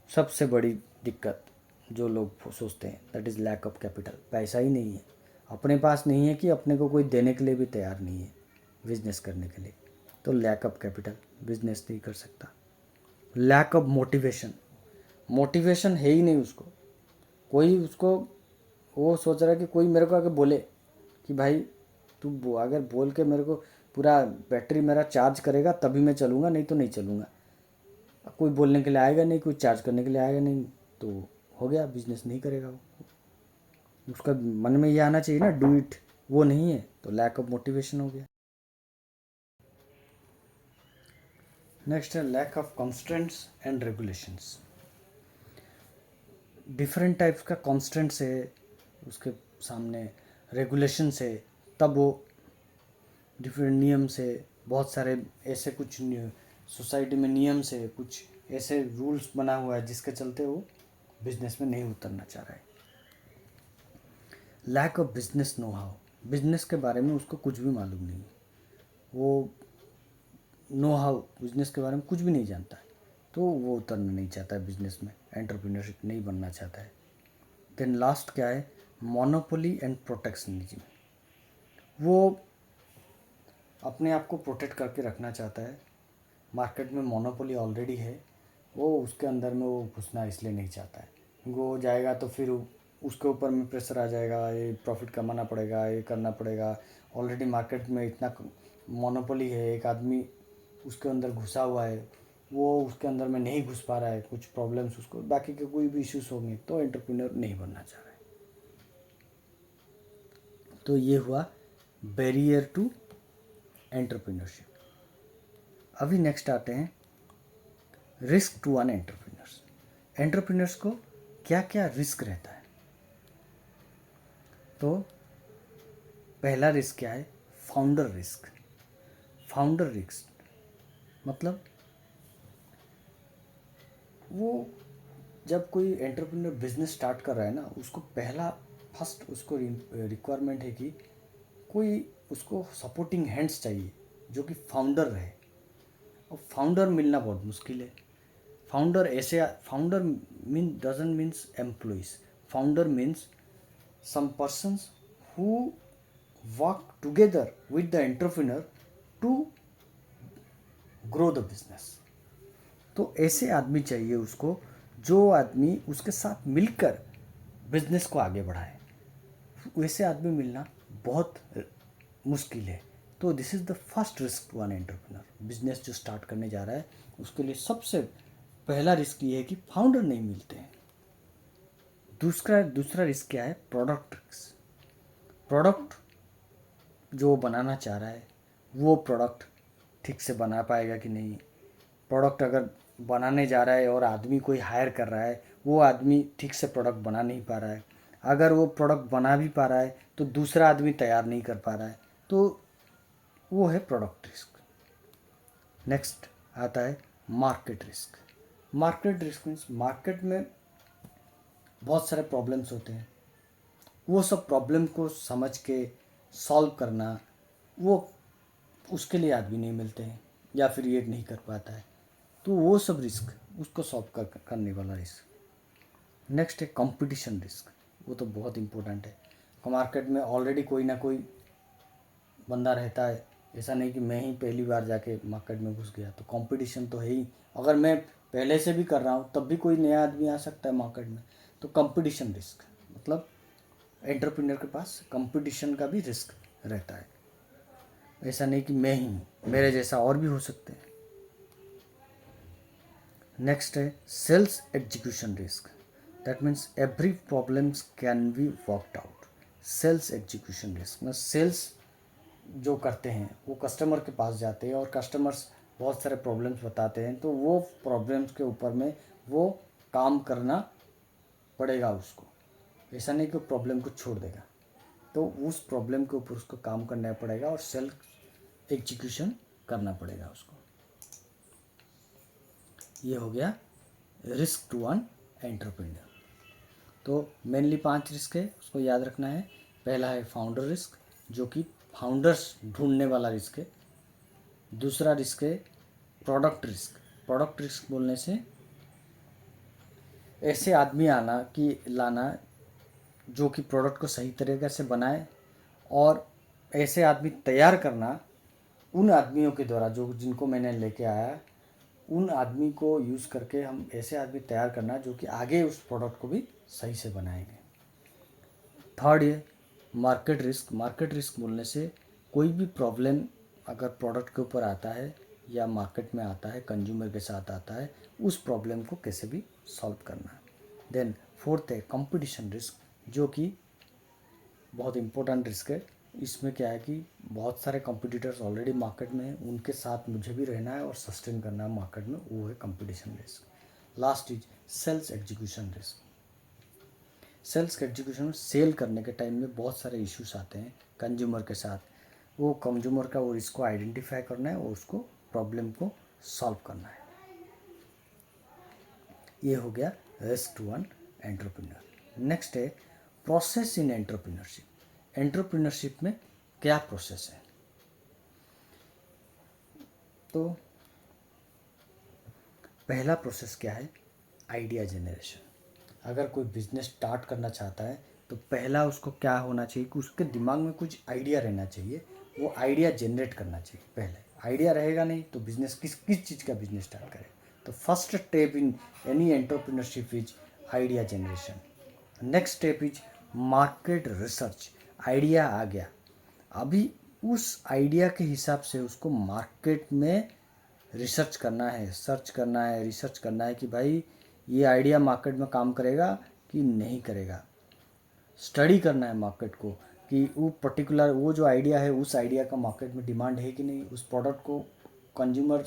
सबसे बड़ी दिक्कत जो लोग सोचते हैं, that is lack of capital. पैसा ही नहीं है, अपने पास नहीं है कि अपने को कोई देने के लिए भी तैयार नहीं है बिजनेस करने के लिए, तो लैक ऑफ कैपिटल, बिजनेस नहीं कर सकता। लैक ऑफ मोटिवेशन, मोटिवेशन है ही नहीं उसको, कोई उसको, वो सोच रहा है कि कोई मेरे को आके बोले कि भाई तू अगर बोल के मेरे को पूरा बैटरी मेरा चार्ज करेगा तभी मैं चलूँगा, नहीं तो नहीं चलूँगा। कोई बोलने के लिए आएगा नहीं, कोई चार्ज करने के लिए आएगा नहीं, तो हो गया, बिजनेस नहीं करेगा वो। उसका मन में ये आना चाहिए ना, डू इट, वो नहीं है, तो लैक ऑफ मोटिवेशन हो गया। नेक्स्ट है lack of constants and regulations. Different types का कॉन्स्टेंट्स है उसके सामने, रेगुलेशन से, तब वो डिफरेंट नियम से, बहुत सारे ऐसे कुछ सोसाइटी में नियम से कुछ ऐसे रूल्स बना हुआ है जिसके चलते वो बिजनेस में नहीं उतरना चाह रहा है। Lack of business know how, business के बारे में उसको कुछ भी मालूम नहीं है, वो नो हाउ बिजनेस के बारे में कुछ भी नहीं जानता है, तो वो उतरना नहीं चाहता है बिजनेस में, एंटरप्रेन्योरशिप नहीं बनना चाहता है। देन लास्ट क्या है, मोनोपोली एंड प्रोटेक्शनिज्म, वो अपने आप को प्रोटेक्ट करके रखना चाहता है। मार्केट में मोनोपोली ऑलरेडी है, वो उसके अंदर में वो घुसना इसलिए नहीं चाहता है, वो जाएगा तो फिर उसके ऊपर में प्रेशर आ जाएगा, ये प्रॉफिट कमाना पड़ेगा, ये करना पड़ेगा। ऑलरेडी मार्केट में इतना मोनोपोली है, एक आदमी उसके अंदर घुसा हुआ है, वो उसके अंदर में नहीं घुस पा रहा है, कुछ प्रॉब्लम्स उसको, बाकी के कोई भी इश्यूज होंगे, तो एंटरप्रेन्योर नहीं बनना चाह रहा है। तो ये हुआ बैरियर टू एंटरप्रेन्योरशिप। अभी नेक्स्ट आते हैं risk to an entrepreneurs. Entrepreneurs को क्या क्या रिस्क रहता है। तो पहला रिस्क क्या है, फाउंडर रिस्क। फाउंडर रिस्क मतलब वो जब कोई एंटरप्रेन्योर बिजनेस स्टार्ट कर रहा है ना, उसको पहला फर्स्ट उसको रिक्वायरमेंट है कि कोई उसको सपोर्टिंग हैंड्स चाहिए जो कि फाउंडर रहे, और फाउंडर मिलना बहुत मुश्किल है। फाउंडर ऐसे, founder doesn't means employees, founder means some persons who work together with the entrepreneur to grow the business। तो ऐसे आदमी चाहिए उसको, जो आदमी उसके साथ मिलकर बिजनेस को आगे बढ़ाए, वैसे आदमी मिलना बहुत मुश्किल है। तो this is the first risk to an entrepreneur. Business जो स्टार्ट करने जा रहा है उसके लिए सबसे पहला रिस्क ये है कि फाउंडर नहीं मिलते हैं। दूसरा रिस्क क्या है, प्रोडक्ट रिस्क। प्रोडक्ट जो बनाना चाह रहा है वो प्रोडक्ट ठीक से बना पाएगा कि नहीं। प्रोडक्ट अगर बनाने जा रहा है और आदमी कोई हायर कर रहा है, वो आदमी ठीक से प्रोडक्ट बना नहीं पा रहा है। अगर वो प्रोडक्ट बना भी पा रहा है तो दूसरा आदमी तैयार नहीं कर पा रहा है, तो वो है प्रोडक्ट रिस्क। नेक्स्ट आता है market risk. Market risk means market में बहुत सारे प्रॉब्लम्स होते हैं, वो सब प्रॉब्लम को समझ के सॉल्व करना, वो उसके लिए आदमी नहीं मिलते हैं या फिर ये नहीं कर पाता है, तो वो सब रिस्क उसको सॉल्व करने वाला रिस्क। नेक्स्ट है कंपटीशन रिस्क। वो तो बहुत इम्पोर्टेंट है। मार्केट में ऑलरेडी कोई ना कोई बंदा रहता है, ऐसा नहीं कि मैं ही पहली बार जाके मार्केट में घुस गया, तो कंपटीशन तो है ही। अगर मैं पहले से भी कर रहा हूँ तब भी कोई नया आदमी आ सकता है मार्केट में, तो कंपटीशन रिस्क मतलब एंटरप्रेन्योर के पास कंपटीशन का भी रिस्क रहता है। ऐसा नहीं कि मैं ही हूँ, मेरे जैसा और भी हो सकते हैं। नेक्स्ट है sales execution risk. That means every problems can be worked out. Sales execution risk में सेल्स जो करते हैं वो कस्टमर के पास जाते हैं और कस्टमर्स बहुत सारे प्रॉब्लम्स बताते हैं, तो वो प्रॉब्लम्स के ऊपर में वो काम करना पड़ेगा उसको। ऐसा नहीं कि प्रॉब्लम को छोड़ देगा, तो उस प्रॉब्लम के ऊपर उसको काम करना पड़ेगा और सेल्फ एग्जीक्यूशन करना पड़ेगा उसको। ये हो गया रिस्क टू वन एंटरप्रेन्योर। तो मेनली 5 रिस्क है, उसको याद रखना है। पहला है फाउंडर रिस्क, जो कि फाउंडर्स ढूंढने वाला रिस्क है। दूसरा रिस्क है प्रोडक्ट रिस्क। प्रोडक्ट रिस्क बोलने से ऐसे आदमी आना कि लाना जो कि प्रोडक्ट को सही तरीके से बनाए, और ऐसे आदमी तैयार करना उन आदमियों के द्वारा जो जिनको मैंने लेके आया, उन आदमी को यूज़ करके हम ऐसे आदमी तैयार करना जो कि आगे उस प्रोडक्ट को भी सही से बनाएंगे। थर्ड ये मार्केट रिस्क। मार्केट रिस्क बोलने से कोई भी प्रॉब्लम अगर प्रोडक्ट के ऊपर आता है या मार्केट में आता है, कंज्यूमर के साथ आता है, उस प्रॉब्लम को कैसे भी सॉल्व करना। देन फोर्थ है कंपटीशन रिस्क, जो कि बहुत इम्पोर्टेंट रिस्क है। इसमें क्या है कि बहुत सारे कंपटीटर्स ऑलरेडी मार्केट में हैं, उनके साथ मुझे भी रहना है और सस्टेन करना है मार्केट में, वो है competition risk. Last is sales execution risk. Sales के एग्जीक्यूशन में सेल करने के टाइम में बहुत सारे इश्यूज आते हैं कंज्यूमर के साथ। वो कंज्यूमर का वो इसको आइडेंटिफाई करना है और उसको प्रॉब्लम को सॉल्व करना है। ये हो गया risk to one entrepreneur. Next है प्रोसेस इन एंटरप्रेन्योरशिप। एंटरप्रेन्योरशिप में क्या प्रोसेस है? तो पहला प्रोसेस क्या है? Idea generation. अगर कोई बिजनेस स्टार्ट करना चाहता है तो पहला उसको क्या होना चाहिए कि उसके दिमाग में कुछ आइडिया रहना चाहिए, वो आइडिया जनरेट करना चाहिए। पहले आइडिया रहेगा नहीं तो बिजनेस किस चीज़ का बिजनेस स्टार्ट करें? तो first step in any entrepreneurship is idea generation. Next step is market research. Idea आ गया, अभी उस आइडिया के हिसाब से उसको मार्केट में रिसर्च करना है, सर्च करना है, रिसर्च करना है कि भाई ये आइडिया मार्केट में काम करेगा कि नहीं करेगा। स्टडी करना है मार्केट को कि वो पर्टिकुलर वो जो आइडिया है उस आइडिया का मार्केट में डिमांड है कि नहीं, उस प्रोडक्ट को कंज्यूमर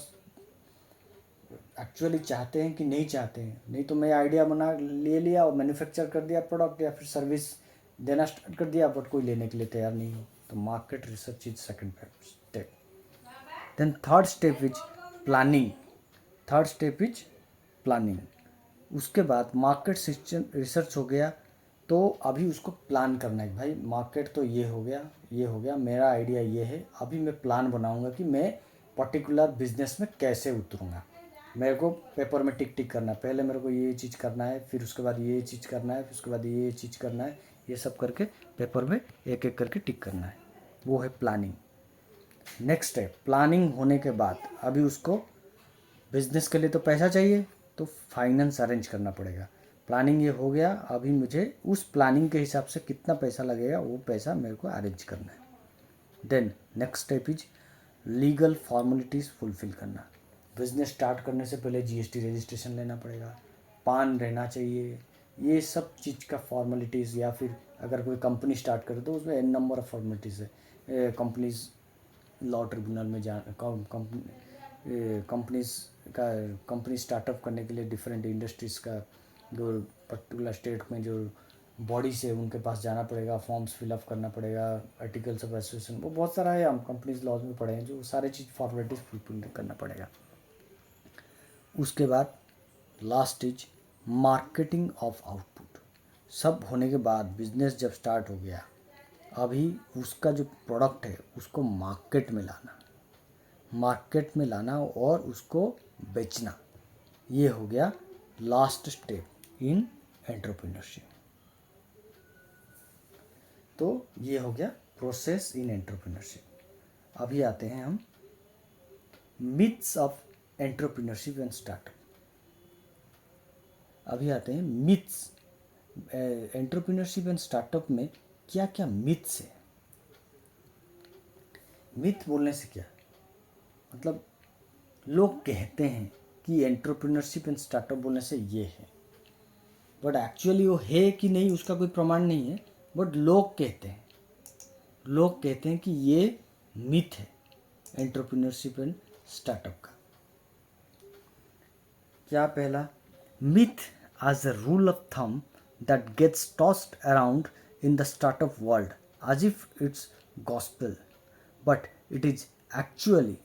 एक्चुअली चाहते हैं कि नहीं चाहते हैं। नहीं तो मैं आइडिया बना ले लिया और मैन्युफैक्चर कर दिया प्रोडक्ट या फिर सर्विस देना स्टार्ट कर दिया, बट कोई लेने के लिए तैयार नहीं हो। तो market research is second step. Then third step is planning. Third step is planning. उसके बाद मार्केट रिसर्च हो गया तो अभी उसको प्लान करना है। भाई मार्केट तो ये हो गया, ये हो गया, मेरा आइडिया ये है, अभी मैं प्लान बनाऊंगा कि मैं पर्टिकुलर बिजनेस में कैसे उतरूँगा। मेरे को पेपर में टिक टिक करना है, पहले मेरे को ये चीज़ करना है, फिर उसके बाद ये चीज़ करना है, फिर उसके बाद ये चीज़ करना है, ये सब करके पेपर में एक एक करके टिक करना है। वो है प्लानिंग। नेक्स्ट है प्लानिंग होने के बाद अभी उसको बिजनेस के लिए तो पैसा चाहिए, तो फाइनेंस अरेंज करना पड़ेगा। प्लानिंग ये हो गया, अभी मुझे उस प्लानिंग के हिसाब से कितना पैसा लगेगा वो पैसा मेरे को अरेंज करना है। Then next step is legal formalities fulfil करना। बिजनेस स्टार्ट करने से पहले जीएसटी रजिस्ट्रेशन लेना पड़ेगा, पान रहना चाहिए, ये सब चीज़ का फॉर्मेलिटीज़। या फिर अगर कोई कंपनी स्टार्ट करे तो उसमें एन नंबर ऑफ फॉर्मेलिटीज़ है। कंपनीज लॉ ट्रिब्यूनल में जा कंपनीज का कंपनी स्टार्टअप करने के लिए डिफरेंट इंडस्ट्रीज़ का जो पर्टिकुलर स्टेट में जो बॉडीज है उनके पास जाना पड़ेगा, फॉर्म्स फिलअप करना पड़ेगा, आर्टिकल्स ऑफ एसोसिएशन, वो बहुत सारा है, हम कंपनीज लॉज में पढ़े हैं, जो सारे चीज़ फॉर्मेलिटीज फुलफिल करना पड़ेगा। उसके बाद last is marketing of output. सब होने के बाद बिजनेस जब स्टार्ट हो गया, अभी उसका जो प्रोडक्ट है उसको मार्केट में लाना, मार्केट में लाना और उसको बेचना, ये हो गया लास्ट स्टेप इन एंटरप्रेन्योरशिप। तो ये हो गया प्रोसेस इन एंटरप्रेन्योरशिप। अभी आते हैं हम myths of entrepreneurship and startup. अभी आते हैं मिथ्स। एंटरप्रेन्योरशिप एंड स्टार्टअप में क्या क्या मिथ्स है? मिथ बोलने से क्या मतलब, लोग कहते हैं कि एंटरप्रेन्योरशिप एंड स्टार्टअप बोलने से ये है, बट एक्चुअली वो है कि नहीं उसका कोई प्रमाण नहीं है, बट लोग कहते हैं, लोग कहते हैं कि ये मिथ है एंटरप्रेन्योरशिप एंड स्टार्टअप का। क्या पहला myth as a rule of thumb that gets tossed around in the startup world as if it's gospel, but it is actually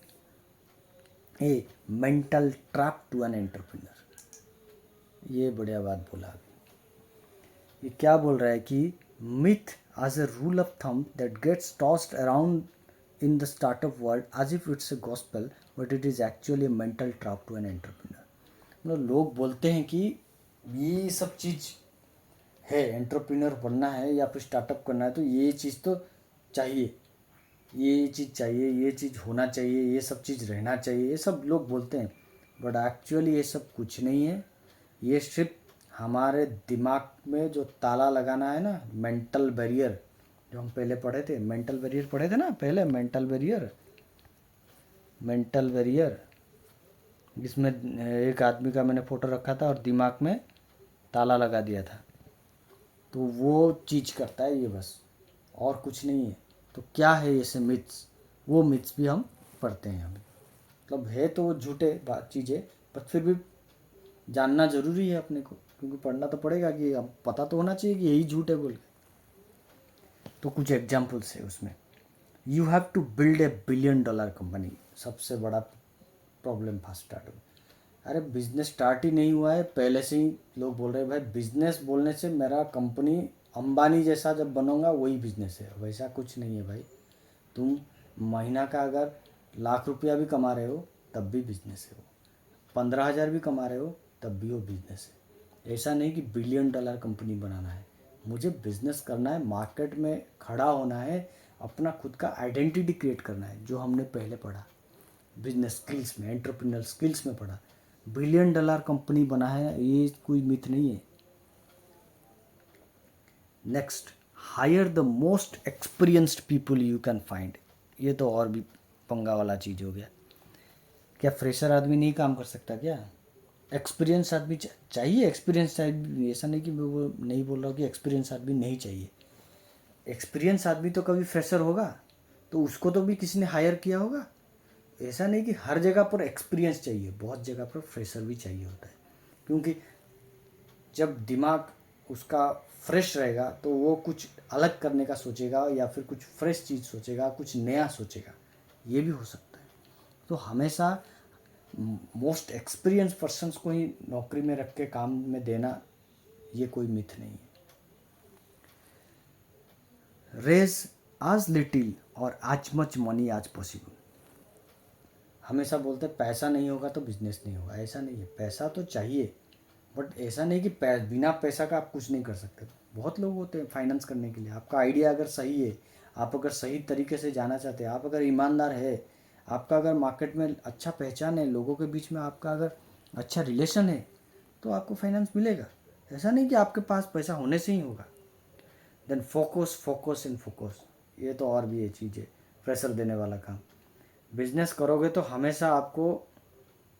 a mental trap to an entrepreneur। ये बढ़िया बात बोला अभी। ये क्या बोल रहा है कि myth as a rule of thumb that gets tossed around in the startup world as if it's a gospel, but it is actually a mental trap to an entrepreneur। मतलब लोग बोलते हैं कि ये सब चीज़ है, एंटरप्रेन्योर बनना है या फिर स्टार्टअप करना है तो ये चीज़ तो चाहिए, ये चीज़ चाहिए, ये चीज़ होना चाहिए, ये सब चीज़ रहना चाहिए, ये सब लोग बोलते हैं, बट एक्चुअली ये सब कुछ नहीं है। ये सिर्फ हमारे दिमाग में जो ताला लगाना है ना, मेंटल बैरियर, जो हम पहले पढ़े थे, मेंटल बैरियर पढ़े थे ना पहले, मेंटल बैरियर, मेंटल बैरियर, जिसमें एक आदमी का मैंने फ़ोटो रखा था और दिमाग में ताला लगा दिया था, तो वो चीज़ करता है ये, बस और कुछ नहीं है। तो क्या है ये सब मिथ्स, वो मिथ्स भी हम पढ़ते हैं अभी। मतलब है तो वो झूठे बात चीज़ें, पर फिर भी जानना ज़रूरी है अपने को। क्योंकि पढ़ना तो पड़ेगा, कि अब पता तो होना चाहिए कि यही झूठ है बोल के। तो कुछ एग्जाम्पल्स है उसमें। You have to build $1 billion company, सबसे बड़ा प्रॉब्लम फर्स्ट स्टार्ट हो। अरे बिजनेस स्टार्ट ही नहीं हुआ है, पहले से ही लोग बोल रहे हैं भाई बिजनेस बोलने से मेरा कंपनी अंबानी जैसा जब बनूंगा वही बिजनेस है। वैसा कुछ नहीं है भाई। तुम महीना का अगर ₹1,00,000 भी कमा रहे हो तब भी बिजनेस है वो, 15,000 भी कमा रहे हो तब भी वो बिजनेस है। ऐसा नहीं कि $1 बिलियन कंपनी बनाना है। मुझे बिजनेस करना है, मार्केट में खड़ा होना है, अपना खुद का आइडेंटिटी क्रिएट करना है, जो हमने पहले पढ़ा बिजनेस स्किल्स में, एंटरप्रेन्योर स्किल्स में पढ़ा। $1 बिलियन कंपनी बना है ये कोई मिथ नहीं है। Next, hire the most experienced people you can find. ये तो और भी पंगा वाला चीज़ हो गया। क्या फ्रेशर आदमी नहीं काम कर सकता क्या? एक्सपीरियंस आदमी चाहिए। एक्सपीरियंस चाहिए, ऐसा नहीं कि मैं वो नहीं बोल रहा हूँ कि एक्सपीरियंस आदमी नहीं चाहिए। एक्सपीरियंस आदमी तो कभी फ्रेशर होगा तो उसको तो भी किसी ने हायर किया होगा। ऐसा नहीं कि हर जगह पर एक्सपीरियंस चाहिए, बहुत जगह पर फ्रेशर भी चाहिए होता है। क्योंकि जब दिमाग उसका फ्रेश रहेगा तो वो कुछ अलग करने का सोचेगा, या फिर कुछ फ्रेश चीज़ सोचेगा, कुछ नया सोचेगा। ये भी हो सकता है। तो हमेशा मोस्ट एक्सपीरियंस पर्सन्स को ही नौकरी में रख के काम में देना, ये कोई मिथ नहीं है। रेज आज लिटिल और आज मच मनी आज पॉसिबल। हमेशा बोलते हैं पैसा नहीं होगा तो बिजनेस नहीं होगा। ऐसा नहीं है, पैसा तो चाहिए, बट ऐसा नहीं कि बिना पैसा का आप कुछ नहीं कर सकते। बहुत लोग होते हैं फाइनेंस करने के लिए। आपका आइडिया अगर सही है, आप अगर सही तरीके से जाना चाहते हैं, आप अगर ईमानदार है, आपका अगर मार्केट में अच्छा पहचान है, लोगों के बीच में आपका अगर अच्छा रिलेशन है, तो आपको फाइनेंस मिलेगा। ऐसा नहीं कि आपके पास पैसा होने से ही होगा। Then focus focus and focus, ये तो और भी ये चीज़ है, प्रेशर देने वाला काम। बिजनेस करोगे तो हमेशा आपको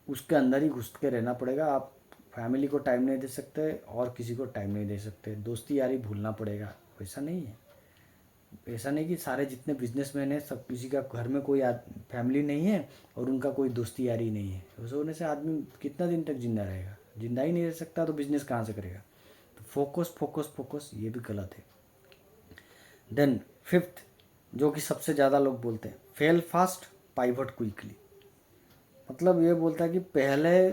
उसके अंदर ही घुस के रहना पड़ेगा। आप फैमिली को टाइम नहीं दे सकते और किसी को टाइम नहीं दे सकते, दोस्ती यारी भूलना पड़ेगा। वैसा नहीं है। ऐसा नहीं कि सारे जितने बिजनेसमैन हैं सब किसी का घर में कोई फैमिली नहीं है और उनका कोई दोस्ती यारी नहीं है। वैसे होने से आदमी कितना दिन तक जिंदा रहेगा? जिंदा ही नहीं रह सकता तो बिजनेस कहाँ से करेगा? तो फोकस फोकस फोकस, ये भी गलत है। देन फिफ्थ, जो कि सबसे ज़्यादा लोग बोलते हैं, फेल फास्ट पाइवट क्विकली। मतलब ये बोलता है कि पहले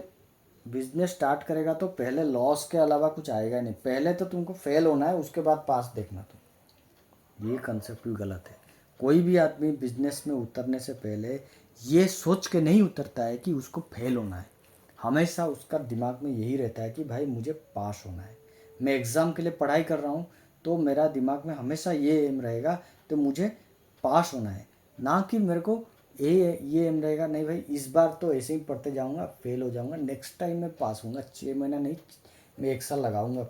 बिजनेस स्टार्ट करेगा तो पहले लॉस के अलावा कुछ आएगा नहीं, पहले तो तुमको फेल होना है, उसके बाद पास देखना तुम। ये कंसेप्ट भी गलत है। कोई भी आदमी बिजनेस में उतरने से पहले ये सोच के नहीं उतरता है कि उसको फेल होना है। हमेशा उसका दिमाग में यही रहता है कि भाई मुझे पास होना है। मैं एग्ज़ाम के लिए पढ़ाई कर रहा हूँ तो मेरा दिमाग में हमेशा ये एम रहेगा तो मुझे पास होना है, ना कि मेरे को ये एम रहेगा नहीं भाई इस बार तो ऐसे ही पढ़ते जाऊँगा, फेल हो जाऊँगा, नेक्स्ट टाइम मैं पास होऊंगा। 6 महीना नहीं, मैं 1 साल लगाऊंगा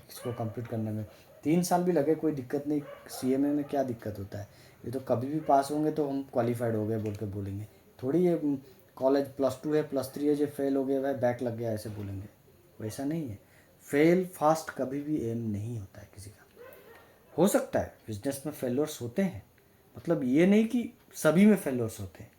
इसको कंप्लीट करने में। 3 साल भी लगे कोई दिक्कत नहीं, CMA में क्या दिक्कत होता है? ये तो कभी भी पास होंगे तो हम क्वालिफाइड हो गए बोल के बोलेंगे। थोड़ी ये कॉलेज +2 है +3 है, जो फेल हो गया भाई बैक लग गया ऐसे बोलेंगे। वैसा नहीं है। फेल फास्ट कभी भी एम नहीं होता है किसी का। हो सकता है बिजनेस में फेलोर्स होते हैं, मतलब ये नहीं कि सभी में फेलोर्स होते हैं।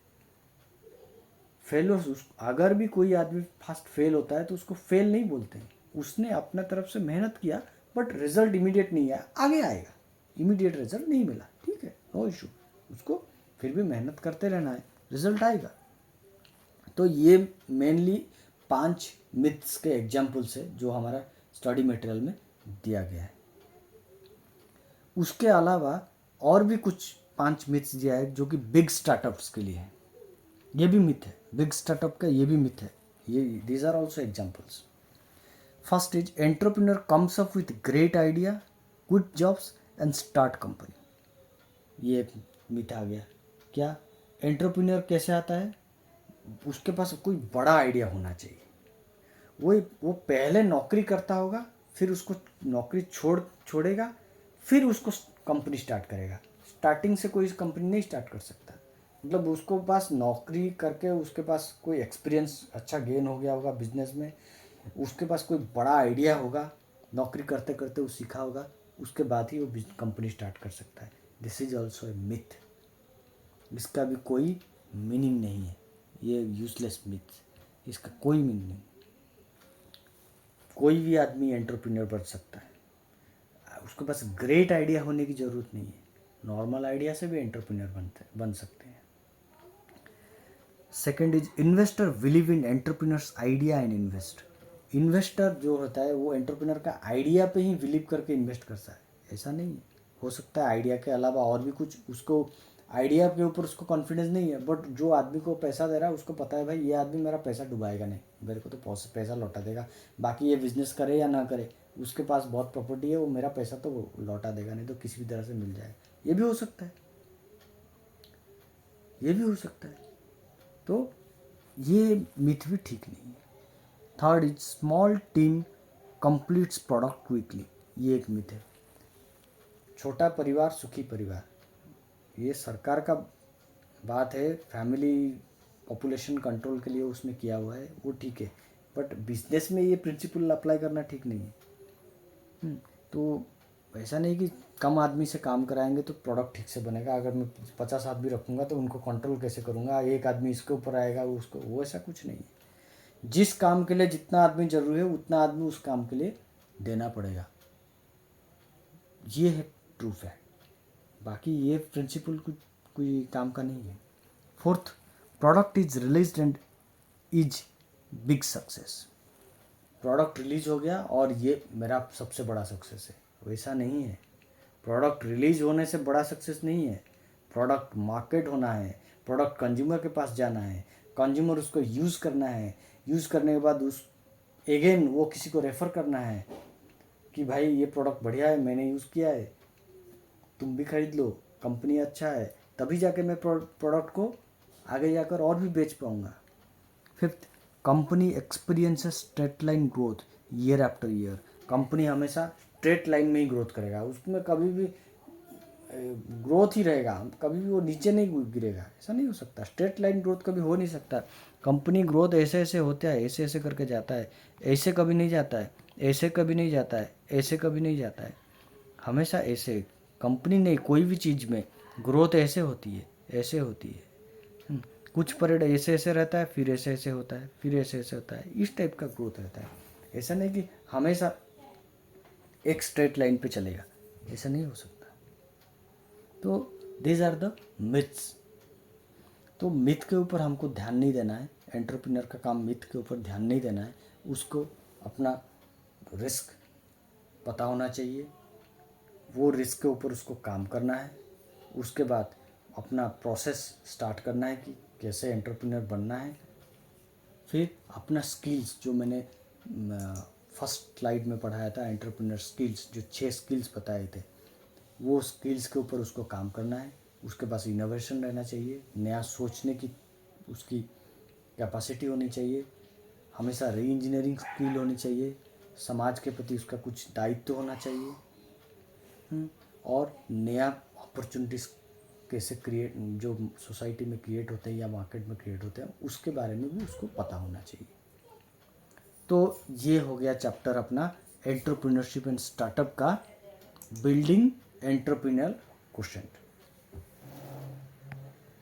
फेलोर्स अगर भी कोई आदमी फास्ट फेल होता है तो उसको फेल नहीं बोलते हैं। उसने अपने तरफ से मेहनत किया बट रिजल्ट इमीडिएट नहीं आया, आगे आएगा। इमीडिएट रिजल्ट नहीं मिला, ठीक है, नो इशू, उसको फिर भी मेहनत करते रहना है, रिजल्ट आएगा। तो ये मेनली 5 मिथ्स के एग्जाम्पल्स है जो हमारा स्टडी मटेरियल में दिया गया है। उसके अलावा और भी कुछ 5 मिथ्स दिया है जो कि बिग स्टार्टअप्स के लिए है। ये भी मिथ है, बिग स्टार्टअप का ये भी मिथ है। ये these are also examples. First is entrepreneur comes up with great idea, quit jobs and start company. ये मिथ आ गया। क्या एंटरप्रेन्योर कैसे आता है? उसके पास कोई बड़ा आइडिया होना चाहिए। वो पहले नौकरी करता होगा, फिर उसको नौकरी छोड़ेगा, फिर उसको कंपनी स्टार्ट करेगा। स्टार्टिंग से कोई कंपनी नहीं स्टार्ट कर सकता। मतलब उसको पास नौकरी करके उसके पास कोई एक्सपीरियंस अच्छा गेन हो गया होगा बिजनेस में, उसके पास कोई बड़ा आइडिया होगा, नौकरी करते करते वो सीखा होगा, उसके बाद ही वो कंपनी स्टार्ट कर सकता है। This is also a myth. इसका भी कोई मीनिंग नहीं है, ये यूजलेस मिथ, इसका कोई मीनिंग नहीं। कोई भी आदमी एंटरप्रेन्योर बन सकता है, उसके पास ग्रेट आइडिया होने की ज़रूरत नहीं है, नॉर्मल आइडिया से भी एंटरप्रेन्योर बन सकते हैं। Second is investor believe in entrepreneurs idea and invest. Investor जो होता है वो एंटरप्रेन्योर का आइडिया पे ही बिलीव करके इन्वेस्ट करता है, ऐसा नहीं है। हो सकता है आइडिया के अलावा और भी कुछ, उसको आइडिया के ऊपर उसको कॉन्फिडेंस नहीं है, बट जो आदमी को पैसा दे रहा है उसको पता है भाई ये आदमी मेरा पैसा डुबाएगा नहीं, मेरे को तो पैसा लौटा देगा, बाकी ये बिजनेस करे या ना करे, उसके पास बहुत प्रॉपर्टी है, वो मेरा पैसा तो वो लौटा देगा, नहीं तो किसी भी तरह से मिल जाएगा। ये भी हो सकता है, ये भी हो सकता है। तो ये मिथ भी ठीक नहीं है। Third is small team completes product quickly. ये एक मिथ है। छोटा परिवार सुखी परिवार, ये सरकार का बात है, फैमिली पॉपुलेशन कंट्रोल के लिए उसने किया हुआ है, वो ठीक है, बट बिजनेस में ये प्रिंसिपल अप्लाई करना ठीक नहीं है। तो ऐसा नहीं कि कम आदमी से काम कराएंगे तो प्रोडक्ट ठीक से बनेगा, अगर मैं 50 आदमी रखूँगा तो उनको कंट्रोल कैसे करूँगा, एक आदमी इसके ऊपर आएगा उसको, वो ऐसा कुछ नहीं है। जिस काम के लिए जितना आदमी जरूरी है उतना आदमी उस काम के लिए देना पड़ेगा, ये है ट्रू फैक्ट। बाकी ये प्रिंसिपल कोई काम का नहीं है। Fourth, product is release and is big success. Product release हो गया और ये मेरा सबसे बड़ा सक्सेस है, वैसा नहीं है। प्रोडक्ट रिलीज होने से बड़ा सक्सेस नहीं है, प्रोडक्ट मार्केट होना है, प्रोडक्ट कंज्यूमर के पास जाना है, कंज्यूमर उसको यूज़ करना है, यूज़ करने के बाद उस अगेन वो किसी को रेफ़र करना है कि भाई ये प्रोडक्ट बढ़िया है, मैंने यूज़ किया है, तुम भी खरीद लो, कंपनी अच्छा है, तभी जाके मैं प्रोडक्ट को आगे जाकर और भी बेच पाऊँगा। Fifth, company experiences straight line growth year after year. Company हमेशा स्ट्रेट लाइन में ही ग्रोथ करेगा, उसमें कभी भी ग्रोथ ही रहेगा, कभी भी वो नीचे नहीं गिरेगा, ऐसा नहीं हो सकता। स्ट्रेट लाइन ग्रोथ कभी हो नहीं सकता। कंपनी ग्रोथ ऐसे ऐसे होता है, ऐसे ऐसे करके जाता है, ऐसे कभी नहीं जाता है, ऐसे कभी नहीं जाता है, ऐसे कभी नहीं जाता है, हमेशा ऐसे। कंपनी नहीं, कोई भी चीज़ में ग्रोथ ऐसे होती है, ऐसे होती है। कुछ पीरियड ऐसे ऐसे रहता है, फिर ऐसे ऐसे होता है, फिर ऐसे ऐसे होता है, इस टाइप का ग्रोथ रहता है। ऐसा नहीं कि हमेशा एक स्ट्रेट लाइन पे चलेगा, ऐसा नहीं हो सकता। तो दीज आर द मिथ्स। तो मिथ के ऊपर हमको ध्यान नहीं देना है, एंटरप्रेन्योर का काम मिथ के ऊपर ध्यान नहीं देना है, उसको अपना रिस्क पता होना चाहिए, वो रिस्क के ऊपर उसको काम करना है, उसके बाद अपना प्रोसेस स्टार्ट करना है कि कैसे एंटरप्रेन्योर बनना है, फिर अपना स्किल्स जो मैंने फर्स्ट स्लाइड में पढ़ाया था, एंटरप्रेन्योर स्किल्स, जो 6 स्किल्स बताए थे, वो स्किल्स के ऊपर उसको काम करना है। उसके पास इनोवेशन रहना चाहिए, नया सोचने की उसकी कैपेसिटी होनी चाहिए, हमेशा री इंजीनियरिंग स्किल होनी चाहिए, समाज के प्रति उसका कुछ दायित्व होना चाहिए, और नया अपॉर्चुनिटीज़ कैसे क्रिएट, जो सोसाइटी में क्रिएट होते हैं या मार्केट में क्रिएट होते हैं, उसके बारे में भी उसको पता होना चाहिए। तो ये हो गया चैप्टर अपना एंटरप्रेन्योरशिप एंड स्टार्टअप का, बिल्डिंग एंटरप्रेन्योर क्वोशिएंट।